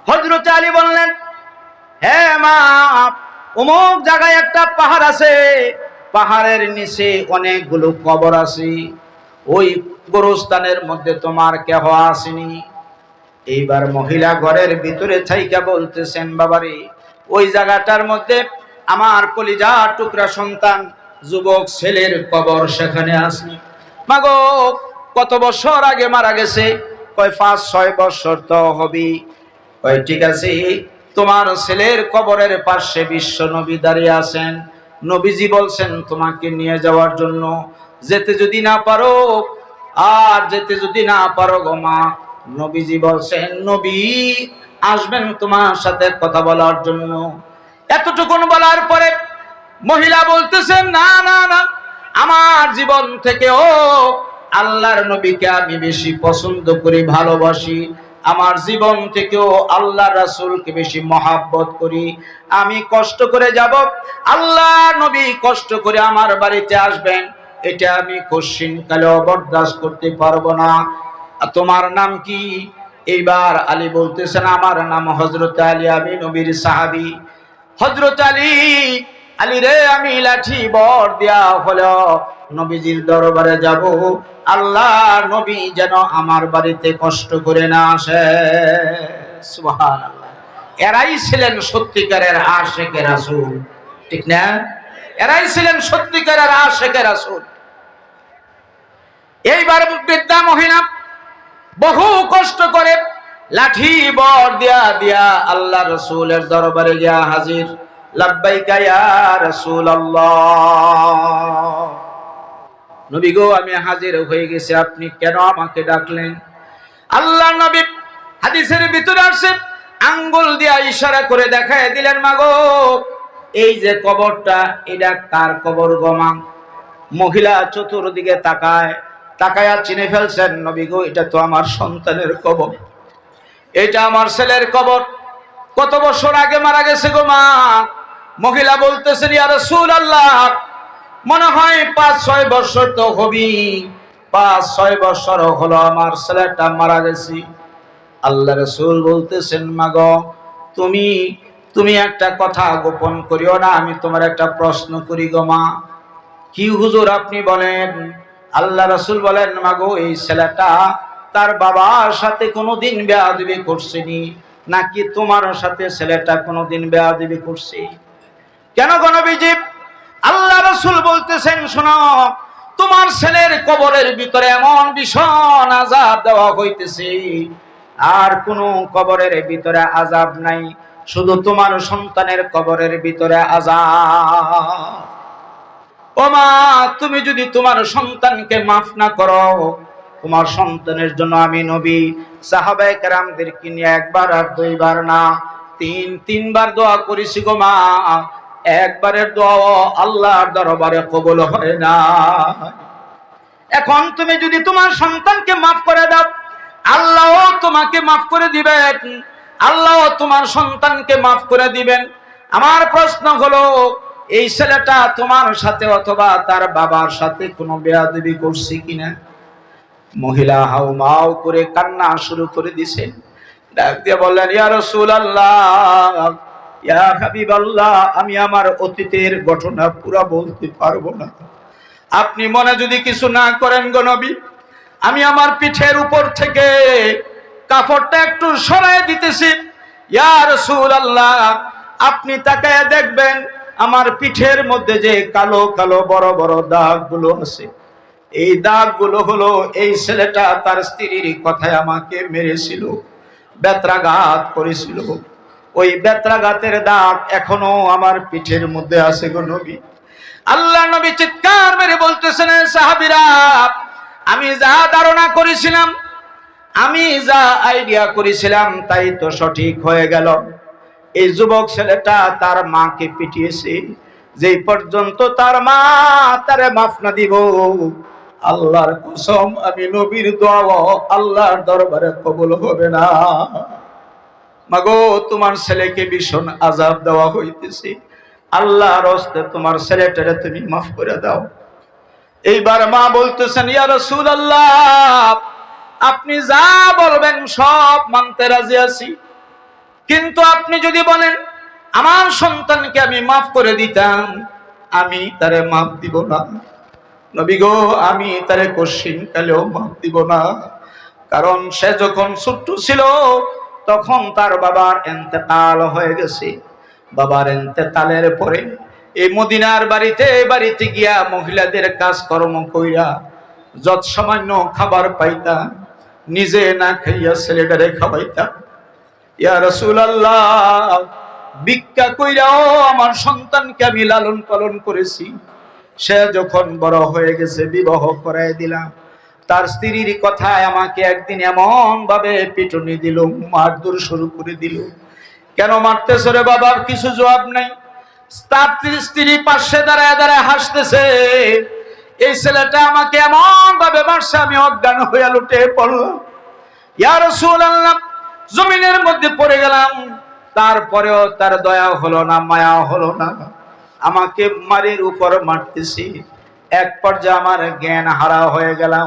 হযরত আলী বললেন, হে মা, অমুক জায়গায় একটা পাহাড় আছে, পাহাড়ের নিচে অনেকগুলো কবর আছে, ওই গোরস্থানের মধ্যে তোমার কেহ আসেনি। এইবার মহিলা ঘরের ভিতরে থাইকা বলতেছেন, বাবারে, ওই জায়গাটার মধ্যে আমার কলিজা টুকরা সন্তান যুবক ছেলের কবর সেখানে আছে। মাগো, কত বছর আগে মারা গেছে? কয় 5-6 বছর তো হবে। কয় ঠিক আছে, তোমার ছেলের কবরের পাশে বিশ্ব নবী দাঁড়িয়ে আছেন, নবীজি বলছেন তোমাকে নিয়ে যাওয়ার জন্য। যেতে যদি না পারো, আর যেতে যদি না পারো গো মা, নবীজি বলছেন নবী আসবেন তোমার সাথে কথা বলার জন্য। এতটুকুন বলার পরে মহিলা বলতেছেন, না না না, আমার জীবন থেকেও আল্লাহর নবীকে আমি বেশি পছন্দ করি, ভালোবাসি। আমার জীবন থেকেও আল্লাহ রাসূলকে বেশি মহাব্বত করি। আমি কষ্ট করে যাব, আল্লাহ নবী কষ্ট করে আমার বাড়িতে আসবেন, এটা আমি কোশ্চিন কালেও বরদাস্ত করতে পারবো না। তোমার নাম কি? এইবার আলী বলতেছেন, আমার নাম হযরত আলী, আমি নবীর সাহাবী। হযরত আলী, আলী রে, আমি লাঠি বর দেয়া হলো নবীজির দরবারে যাব, আল্লাহ নবী যেন আমার বাড়িতে কষ্ট করে না আসে। সুবহানাল্লাহ। এরাই ছিলেন সত্যিকারের আশিকে রাসূল, ঠিক না? এরাই ছিলেন সত্যিকারের আশিকে রাসূল। এইবার বৃদ্ধা মহিলা বহু কষ্ট করে লাঠি বর দিয়া দিয়া আল্লাহ রাসূলের দরবারে গিয়া হাজির। লাব্বাইকা ইয়া রাসূলুল্লাহ, নবী গো, আমি হাজির হয়ে গেছি, আপনি কেন আমাকে ডাকলেন? আল্লাহ নবী হাদিসের ভিতরে আসে, আঙ্গুল দিয়া ইশারা করে দেখায় দিলেন, মাগো, এই যে কবরটা, এটা কার কবর গো মা? মহিলা চতুর্দিকে তাকায়, তাকায়া চিনে ফেলছেন, নবী গো, এটা তো আমার সন্তানের কবর, এটা আমার ছেলের কবর। কত বছর আগে মারা গেছে গো মা। মহিলা বলতেছেন, ইয়া রাসূলুল্লাহ, মনে হয় ৫-৬ বছর তো হবি, ৫-৬ বছর হলো আমার ছেলেটা মারা গেছে। আল্লাহ রাসূল বলতেছেন, মাগো, তুমি একটা কথা গোপন করিও না, আমি তোমার একটা প্রশ্ন করি গো মা। কি হুজুর, আপনি বলেন। আল্লাহ রাসূল বলেন, মাগো, এই ছেলেটা তার বাবার সাথে কোনোদিন বেয়াদবি করছেনি, নাকি তোমার সাথে ছেলেটা কোনোদিন বেয়াদবি করছে? কেন গো নবীজি? আল্লাহ রাসূল বলতেছেন, শোনো, তোমার ছেলের কবরের ভিতরে এমন ভীষণ আযাব দেওয়া হইতেছে, আর কোনো কবরের ভিতরে আযাব নাই, শুধু তোমার সন্তানের কবরের ভিতরে আযাব। ও মা, তুমি যদি তোমার সন্তানকে মাফ না করো, তোমার সন্তানের জন্য আমি নবী সাহাবায়ে কেরামদেরকে নিয়ে একবার আর দুইবার না, তিনবার দোয়া করেছি গো মা। একবারের দোয়া আল্লাহর দরবারে কবুল হয় না। এখন তুমি যদি তোমার সন্তানকে মাফ করে দাও, আল্লাহ তোমাকে মাফ করে দিবেন, আল্লাহ তোমার সন্তানকে মাফ করে দিবেন। আমার প্রশ্ন হলো, এই ছেলেটা তোমার সাথে অথবা তার বাবার সাথে কোনো বেয়াদবি করছে কিনা? মহিলা হাউমাউ করে কান্না শুরু করে দিছে। ডাক দিয়ে বললেন, ইয়া রাসূলুল্লাহ, ইয়া হাবিবাল্লাহ, আমি আমার অতীতের ঘটনা পুরা বলতে পারবো না। আপনি মনে যদি কিছু না করেন গো নবী, আমি আমার পিঠের উপর থেকে কাপড়টা একটু সরায় দিতেছি। ইয়া রাসূলুল্লাহ, আপনি তাকায় দেখবেন আমার পিঠের মধ্যে যে কালো কালো বড় বড় দাগগুলো আছে, এই দাগগুলো হলো এই ছেলেটা তার স্ত্রীর কথায় আমাকে মেরেছিল, বেত্রাঘাত করেছিল। ওই বেত্রাঘাতের দাগ এখনো আমার পিঠের মধ্যে আছে গো নবী। আল্লাহ নবী চিৎকার মেরে বলতেছেন, সাহাবীরা, আমি যা ধারণা করেছিলাম, আমি যা আইডিয়া করেছিলাম, তাই তো সঠিক হয়ে গেল। এই যুবক ছেলেটা তার মাকে পিটিয়েছে, যেই পর্যন্ত তার মা তারে মাফ না দিব, আল্লাহর কসম, আমি নবীর দোয়া আল্লাহর দরবারে কবুল হবে না। মাগো, তোমার ছেলেকে ভীষণ আযাব দেওয়া হইতেছে, আল্লাহর হস্তে তোমার ছেলেটারে তুমি মাফ করে দাও। এইবার মা বলতেছেন, ইয়া রাসূলুল্লাহ, আপনি যা বলবেন সব মানতে রাজি আছি, কিন্তু আপনি যদি বলেন আমার সন্তানকে আমি মাফ করে দিতাম, আমি তারে মাফ দিব না। নবী গো, আমি তারে কোশ্চিন কালেও মাফ দিব না, কারণ সে যখন ছোট্ট ছিল তখন তার বাবার ইন্তেকাল হয়ে গেছে। বাবার ইন্তেকালের পরে এই মদিনার বাড়িতে গিয়া মহিলাদের কাজকর্ম কইরা যত সামান্য খাবার পাইতাম, নিজে না খাইয়া ছেলেটারে খাওয়াইতাম। ইয়া রাসূলুল্লাহ, ভিক্ষা কইরাও আমার সন্তানকে আমি লালন পালন করেছি। সে যখন বড় হয়ে গেছে, বিবাহ করায় দিলাম। তার স্ত্রীর কথায় আমাকে একদিন এমন ভাবে পিটুনি দিল, মারধর শুরু করে দিল। কেন মারতেছ রে বাবা? কিছু জবাব নাই। তার স্ত্রী পাশে দাঁড়ায় দাঁড়ায় হাসতেছে। এই ছেলেটা আমাকে এমন ভাবে মারছে আমি অজ্ঞান হয়ে লুটে পড়লাম। ইয়া রাসূলুল্লাহ, জমিনের মধ্যে পড়ে গেলাম, তারপরেও তার দয়া হলো না, মায়া হলো না, আমাকে মারির উপর মারতেছি। এক পর্যায়ে আমার জ্ঞান হারা হয়ে গেলাম।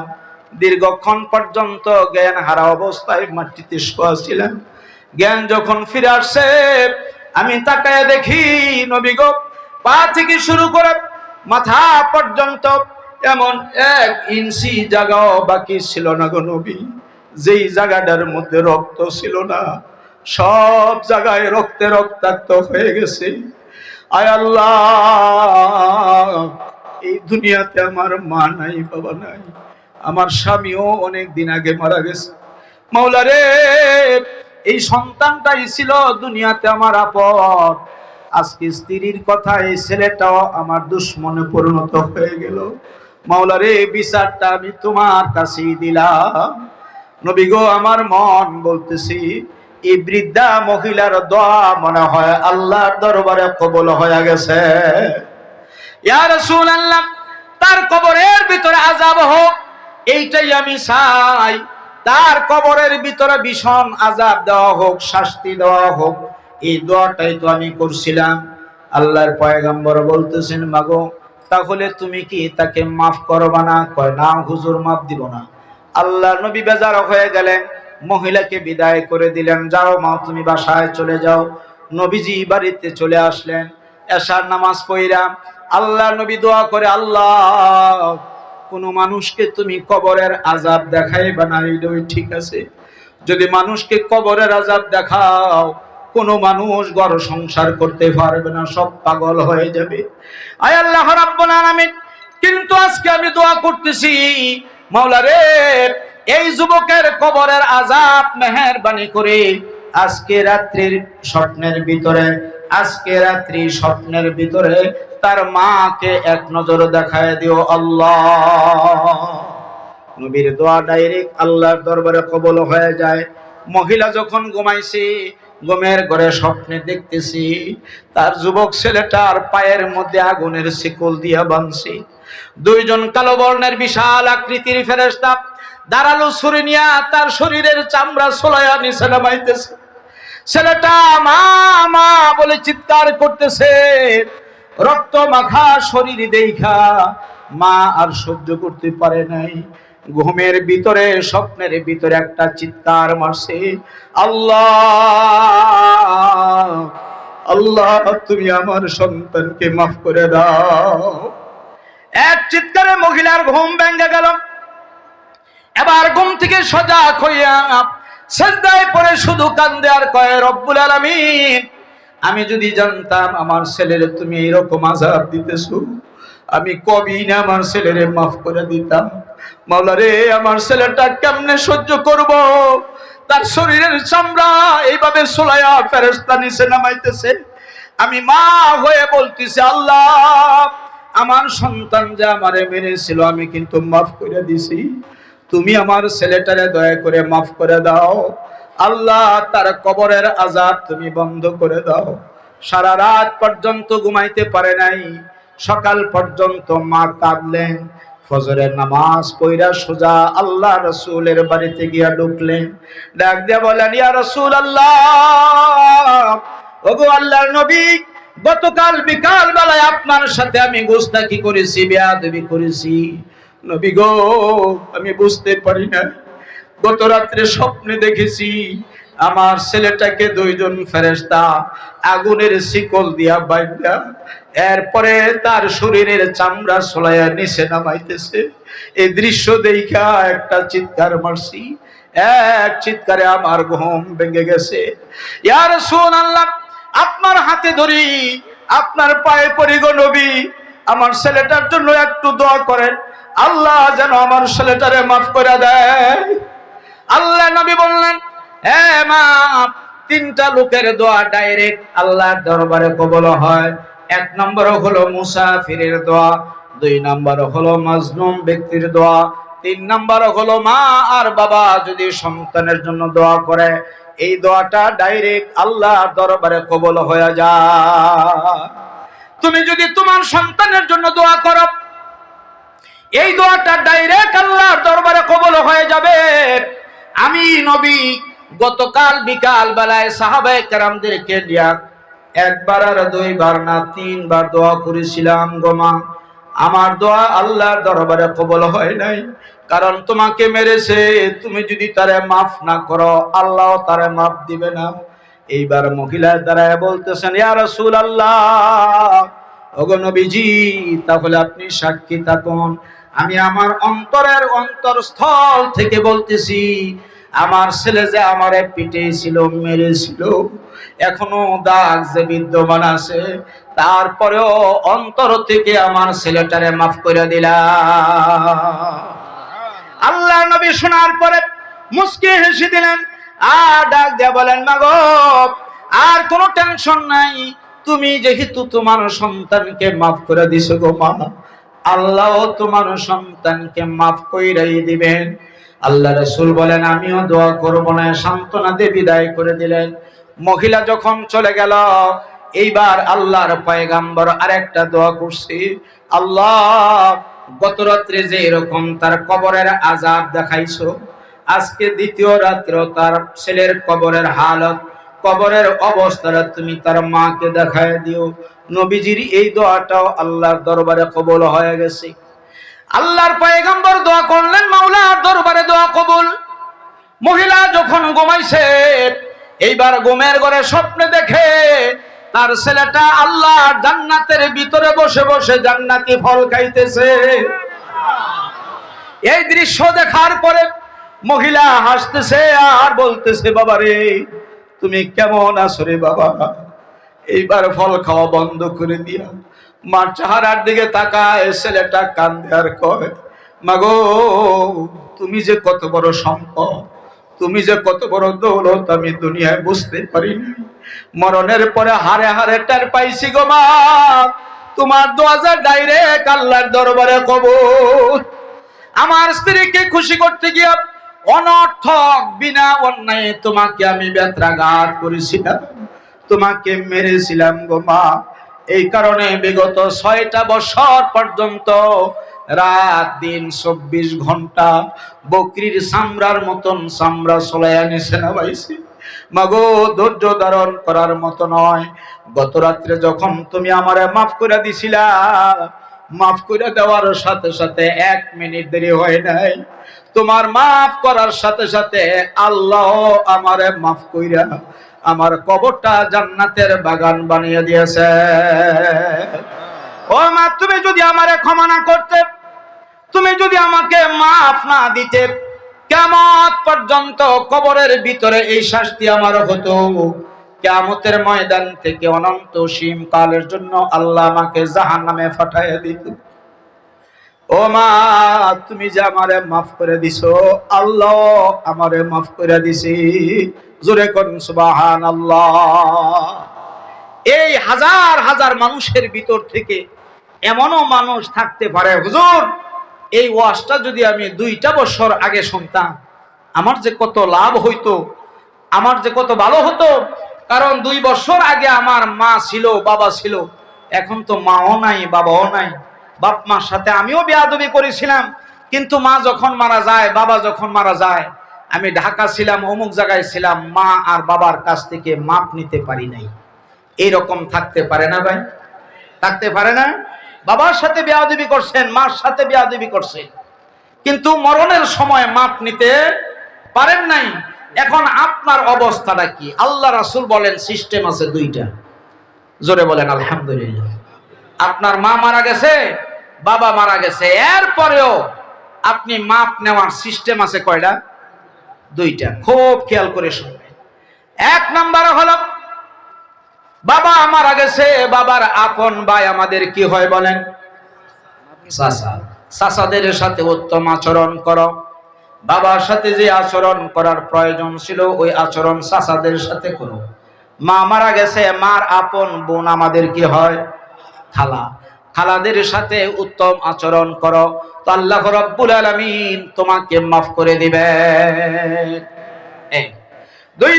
দীর্ঘক্ষণ পর্যন্ত জ্ঞান হারা অবস্থায় মাটিতে শোয়া ছিলাম। জ্ঞান যখন ফিরে আসছে, আমি তাকায় দেখি নবী গো, পা থেকে শুরু করে মাথা পর্যন্ত এমন 1 ইঞ্চি জায়গাও বাকি ছিল না গো নবী। যেই জায়গাটার মধ্যে রক্ত ছিল না, সব জায়গায় রক্তে রক্তাক্ত হয়ে গেছে। আয় আল্লাহ, এই দুনিয়াতে আমার মা নাই, বাবা নাই, আমার স্বামীও অনেক দিন আগে মারা গেছে। মাওলা রে, এই সন্তানটাই ছিল দুনিয়াতে আমার আপন, আজকে স্ত্রীর কথা এই ছেলেটাও আমার দুশ্মনে পরিণত হয়ে গেল। মাওলা রে, বিচারটা আমি তোমার কাছেই দিলাম। নবী গো, আমার মন বলতেছি এই বৃদ্ধা মহিলার দোয়া মনে হয় আল্লাহর দরবারে কবুল হয়ে গেছে। ইয়া রাসূলুল্লাহ, তার কবরের ভিতরে আযাব হোক, এইটাই আমি চাই। তার কবরের ভিতরে ভীষণ আযাব দেওয়া হোক, শাস্তি দেওয়া হোক, এই দোয়াটাই তো আমি করছিলাম। আল্লাহর পয়গম্বর বলতেছেন, মাগো তাহলে তুমি কি তাকে মাফ করবা না? কয় না হুজুর, মাফ দিব না। আল্লাহর নবী বেজার হয়ে গেলেন, মহিলাকে বিদায় করে দিলেন, যাও মা তুমি বাসায় চলে যাও। নবীজি বাড়িতে চলে আসলেন। এশার নামাজ পড়া আল্লাহর নবী দোয়া করে, আল্লাহ কোন মানুষকে তুমি কবরের আযাব দেখাইবা না, এইটাই ঠিক আছে। যদি মানুষকে কবরের আযাব দেখাও, কোন মানুষ ঘর সংসার করতে পারবে না, সব পাগল হয়ে যাবে। আয় আল্লাহ রাব্বুল আলামিন, কিন্তু আজকে আমি দোয়া করতেছি, মাওলা রে, এই যুবকের কবরের আযাব মেহেরবানি করে আজকে রাত্রির স্বপ্নের ভিতরে তার মাকে এক নজর দেখায় দিও আল্লাহ। নবীর দোয়া ডাইরেক্ট আল্লাহর দরবারে কবুল হয়ে যায়। মহিলা যখন ঘুমাইছে, ঘুমের ঘরে স্বপ্নে দেখতেছি তার যুবক ছেলেটার পায়ের মধ্যে আগুনের শিকল দিয়া বাঁধছে। 2 জন কালো বর্ণের বিশাল আকৃতির ফেরেশতা দাঁড়ালো ছুরি নিয়া তার শরীরের চামড়া ছলায়া নিচে নামাইতেছে। ছেলেটা মা মা বলে চিৎকার করতেছে। রক্ত মাখা শরীর দেখা মা আর সহ্য করতে পারে নাই। ঘুমের ভিতরে, স্বপ্নের ভিতরে একটা চিৎকার মারছে, আল্লাহ আল্লাহ, তুমি আমার সন্তানকে মাফ করে দাও। এক চিৎকারে মহিলার ঘুম ভেঙে গেল। এবার ঘুম থেকে সজাগ হইয়া সিজদায় পড়ে শুধু কান্দে আর কয়, রব্বুল আলামিন, আমি যদি জানতাম আমার ছেলের তুমি এইরকম আযাব দিতেছো, আমি কবই না আমার ছেলেরে মাফ করে দিতাম। মাওলা রে, আমার ছেলেটা কেমনে সহ্য করব? তার শরীরের চামড়া এইভাবে সোলায়া ফেরেশতা নিচে নামাইতেছে। আমি মা হয়ে বলতেছি, আল্লাহ আমার সন্তান যে আমারে মেরেছিল আমি কিন্তু মাফ করে দিছি, তুমি আমার ছেলেটারে দয়া করে মাফ করে দাও। আল্লাহ তার কবরের আযাব তুমি বন্ধ করে দাও। সারা রাত পর্যন্ত ঘুমাইতে পারে নাই। সকাল পর্যন্ত মা কাঁদলেন। ফজরের নামাজ পড়া সোজা আল্লাহ রাসূলের বাড়িতে গিয়া ঢুকলেন। ডাক দিয়া বলেন, ইয়া রাসূলুল্লাহ, ওগো আল্লাহর নবী, গতকাল বিকাল বেলায় আপনার সাথে আমি গোস্তাকি করেছি, বেয়াদবি করেছি। নবী গো, আমি বুঝতে পারি না। গত রাত্রে স্বপ্নে দেখেছি আমার ছেলেটাকে 2 জন ফেরেশতা আগুনের শিকল দিয়া বাঁধা, এরপরে তার শরীরের চামড়া ছলায়া নিচে নামাইতেছে। এই দৃশ্য দেখা একটা চিৎকার মারছি। এক চিৎকারে আমার ঘুম ভেঙে গেছে। ইয়া রাসূলুল্লাহ, আপনার হাতে ধরি, আপনার পায়ে পড়ি গো নবী, আমার ছেলেটার জন্য একটু দোয়া করেন, আল্লাহ যেন আমার ছেলেটারে মাফ করে দেয়। আল্লাহ নবী বললেন, হ্যাঁ মা, 3টা লোকের দোয়া ডাইরেক্ট আল্লাহর দরবারে কবুল হয়। 1 নম্বর হলো মুসাফিরের দোয়া, 2 নম্বর হলো মাজলুম ব্যক্তির দোয়া, 3 নম্বর হলো মা আর বাবা যদি সন্তানের জন্য দোয়া করে, এই দোয়াটা ডাইরেক্ট আল্লাহর দরবারে কবুল হয়ে যায়। তুমি যদি তোমার সন্তানের জন্য দোয়া করো, এই দোয়াটা ডাইরেক্ট আল্লাহর দরবারে কবুল হয়ে যাবে। আমি নবী গতকাল বিকাল বেলায় সাহাবায়ে কেরামদেরকে নিয়ে একবার আর দুইবার না তিনবার দোয়া করেছিলাম গো মা, আমার দোয়া আল্লাহর দরবারে কবুল হয় নাই। কারণ তোমাকে মেরেছে, তুমি যদি তারে মাফ না করো আল্লাহ তারে মাফ দিবে না। এইবার মহিলা দাঁড়ায় বলতেছেন, ইয়া রাসূলুল্লাহ, ওগো নবীজি, তাহলে আপনি সাক্ষী থাকুন, আমি আমার অন্তরের অন্তরস্থল থেকে বলতেছি, আমার ছেলে যে আমারে পিটেছিল, মেরেছিল, এখনো দাগ যে বিদ্যমান আছে, তারপরেও অন্তর থেকে আমার ছেলেটারে মাফ করে দিলাম। আল্লাহ নবী শোনার পরে মুস্কি হেসে দিলেন আর ডাক দিয়ে বলেন, মাগো আর কোনো টেনশন নাই, তুমি যেহেতু তোমার সন্তানকে মাফ করে দিছো গো মা, আল্লাহ তোমার সন্তানকে মাফ কইরাই দিবেন। আল্লাহ রাসূল বলেন, আমিও দোয়া করব না, সান্ত্বনা দিয়ে বিদায় করে দিলেন। মহিলা যখন চলে গেল, এইবার আল্লাহর পয়গাম্বর আরেকটা দোয়া করছে, আল্লাহ গত রাত্রে যে এরকম তার কবরের আযাব দেখাইছো, আজকে দ্বিতীয় রাত্রে তার ছেলের কবরের হালত, কবরের অবস্থাটা তুমি তার মাকে দেখায় দিও। নবীজির এই দোয়াটাও আল্লাহর দরবারে কবুল হয়ে গেছে। আল্লাহর পয়গম্বর দোয়া করলেন, মাওলার দরবারে দোয়া কবুল। মহিলা যখন ঘুমাইছে, এইবার ঘুমের ঘরে স্বপ্নে দেখে তার ছেলেটা আল্লাহর জান্নাতের ভিতরে বসে বসে জান্নাতি ফল খাইতেছে। এই দৃশ্য দেখার পরে মহিলা হাসতেছে আর বলতেছে, বাবা রে, তুমি কেমন আছো রে বাবা? এইবার ফল খাওয়া বন্ধ করে দিয়া মার চেহারার দিকে তাকায় ছেলেটা কান্দে আর কয়, মাগো তুমি যে কত বড় সম্পদ, তুমি যে কত বড় দৌলত আমি দুনিয়ায় বুঝতে পারি নাই, মরণের পরে হারে হারে টের পাইছি গো মা, তোমার দোয়া যা ডাইরেক্ট আল্লাহর দরবারে কবুল। আমার স্ত্রীকে খুশি করতে গিয়া অনর্থক বিনা অন্যায়ে তোমাকে আমি বেত্রাঘাত করেছিলাম, তোমাকে মেরেছিলাম গো মা। এই কারণে বিগত 6টা বছর পর্যন্ত রাত দিন 24 ঘন্টা বকরির চামড়ার মতন চামড়া চলাইয়া নিছে না ভাইছি। মাগো ধৈর্য ধারণ করার মতো নয়। গত রাত্রে যখন তুমি আমারে মাফ করে দিছিলা, মাফ করে দেওয়ার সাথে সাথে 1 মিনিট দেরি হয় নাই, তোমার মাফ করার সাথে সাথে আল্লাহ আমারে মাফ কইরা আমার কবরটা জান্নাতের বাগান বানিয়ে দিয়েছে। ও মা, তুমি যদি আমারে ক্ষমা না করতে, তুমি যদি আমাকে মাফ না দিতে, কিয়ামত পর্যন্ত কবরের ভিতরে এই শাস্তি আমার হতো। কিয়ামতের ময়দান থেকে অনন্ত সীম কালের জন্য আল্লাহ আমাকে জাহান্নামে পাঠিয়ে দিত। ও মা, তুমি যে আমারে মাফ করে দিছো, আল্লাহ আমারে মাফ করে দিছি। জোরে কোন সুবহানাল্লাহ। এই হাজার হাজার মানুষের ভিতর থেকে এমনও মানুষ থাকতে পারে, হুজুর এই ওয়াজটা যদি আমি 2টা বছর আগে শুনতাম, আমার যে কত লাভ হইতো, আমার যে কত ভালো হতো। কারণ 2 বছর আগে আমার মা ছিল, বাবা ছিল, এখন তো মাও নাই, বাবাও নাই। বাপ মার সাথে আমিও বেয়াদবি করেছিলাম, কিন্তু মা যখন মারা যায়, বাবা যখন মারা যায়, আমি ঢাকা ছিলাম, অমুক জায়গায় ছিলাম, মা আর বাবার কাছ থেকে মাপ নিতে পারি নাই। এইরকম থাকতে পারে না ভাই? থাকতে পারে না? বাবার সাথে বেয়াদবি করছেন, মার সাথে বেয়াদবি করছেন, কিন্তু মরণের সময় মাপ নিতে পারেন নাই। এখন আপনার অবস্থাটা কি? আল্লাহ রাসূল বলেন সিস্টেম আছে 2টা। জোরে বলেন আলহামদুলিল্লাহ। আপনার মা মারা গেছে, বাবা মারা গেছে, এরপরেও আপনি মাপ নেওয়ার সিস্টেম আছে কয়টা? 2টা। খুব খেয়াল করে শুনবেন। 1 নাম্বার হলো বাবা মারা গেছে, বাবার আপন ভাই আমাদের কি হয় বলেন? চাচা। চাচাদের সাথে উত্তম আচরণ করো। বাবার সাথে যে আচরণ করার প্রয়োজন ছিল ওই আচরণ চাচাদের সাথে করো। মা মারা গেছে, মার আপন বোন আমাদের কি হয়? খালা। খালাদের সাথে উত্তম আচরণ করো, তো আল্লাহ রাব্বুল আলামিন তোমাকে মাফ করে দিবেন। 2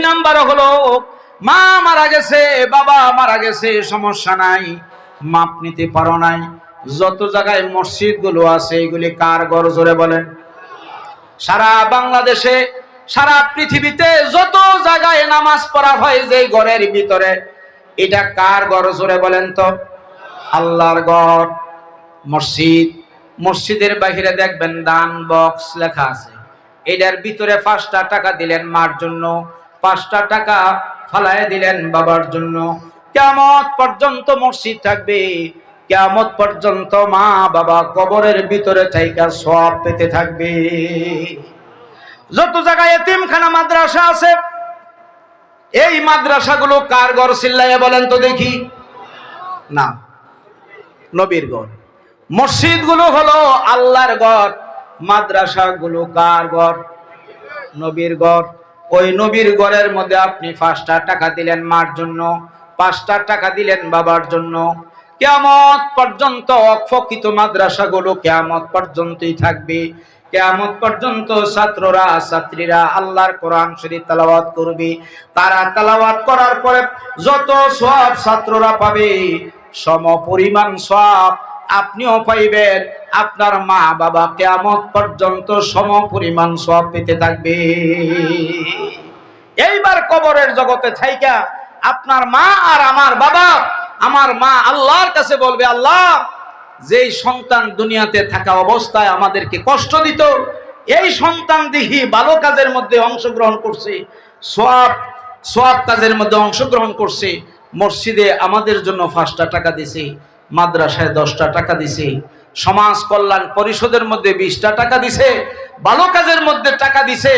নাম্বার হলো মা মারা গেছে, বাবা মারা গেছে, সমস্যা নাই, মাপ নিতে পারো নাই, যত জায়গায় মসজিদ গুলো আছে এগুলি কার ঘর জোরে বলেন? সারা বাংলাদেশে, সারা পৃথিবীতে যত জায়গায় নামাজ পড়া হয় যে ঘরের ভিতরে, এটা কার ঘর জোরে বলেন তো? আল্লাহর ঘর, মসজিদ। মসজিদের বাহিরে দেখবেন দান বক্স লেখা আছে, এটার ভিতরে 5টা টাকা দিলেন মার জন্য, 5টা টাকা ফালায় দিলেন বাবার জন্য। কিয়ামত পর্যন্ত মসজিদ থাকবে, কিয়ামত পর্যন্ত মা বাবা কবরের ভিতরে থাইকা সওয়াব পেতে থাকবে। যত জায়গায় এতিমখানা মাদ্রাসা আছে, এই মাদ্রাসাগুলো কার ঘর চিল্লাইয়া বলেন তো দেখি? না, নবীর ঘর। মসজিদগুলো হলো আল্লাহর ঘর, মাদ্রাসাগুলো কার ঘর? নবীর ঘর। ওই নবীর ঘরের মধ্যে আপনি 5টা টাকা দিলেন মার জন্য, 5টা টাকা দিলেন বাবার জন্য। কিয়ামত পর্যন্ত প্রকৃত মাদ্রাসাগুলো কিয়ামত পর্যন্তই থাকবে। কিয়ামত পর্যন্ত ছাত্ররা ছাত্রীরা আল্লাহর কোরআন শরীফ তেলাওয়াত করবে। তারা তেলাওয়াত করার পরে যত সওয়াব ছাত্ররা পাবে, সমপরিমাণ সওয়াব আপনিও পাইবেন, আপনার মা বাবা কিয়ামত পর্যন্ত সমপরিমাণ সওয়াব পেতে থাকবে। এইবার কবরের জগতে থাইকা আপনার মা আর আমার বাবা, আমার মা আল্লাহর কাছে বলবে, আল্লাহ, যেই সন্তান দুনিয়াতে থাকা অবস্থায় আমাদেরকে কষ্ট দিত, এই সন্তান দেখি ভালো কাজের মধ্যে অংশগ্রহণ করছে, সওয়াব কাজের মধ্যে অংশগ্রহণ করছে, মসজিদে আমাদের জন্য 5টা টাকা দিছে, মাদ্রাসায় 10টা টাকা দিছে, সমাজ কল্যাণ পরিষদের মধ্যে 20টা টাকা দিছে, ভালো কাজের মধ্যে টাকা দিছে।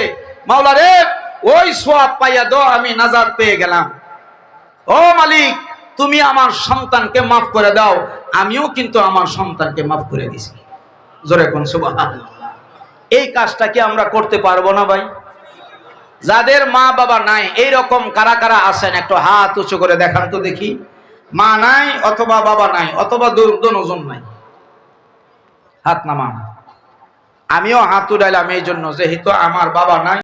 মাওলা রে, ওই সওয়াব পাইয়া দাও, আমি নাজাত পেয়ে গেলাম। ও মালিক, তুমি আমার সন্তানকে মাফ করে দাও, আমিও কিন্তু আমার সন্তানকে মাফ করে দিছি। জোরে কোন সুবহানাল্লাহ। এই কাজটা কি আমরা করতে পারবো না ভাই? যাদের মা বাবা নাই, এইরকম কারা কারা আছেন একটু হাত উঁচু করে দেখান তো দেখি। মা নাই অথবা বাবা নাই অথবা দুজন নাই, হাত নামান। আমিও হাত উঠাইলাম এই জন্য, যেহেতু আমার বাবা নাই।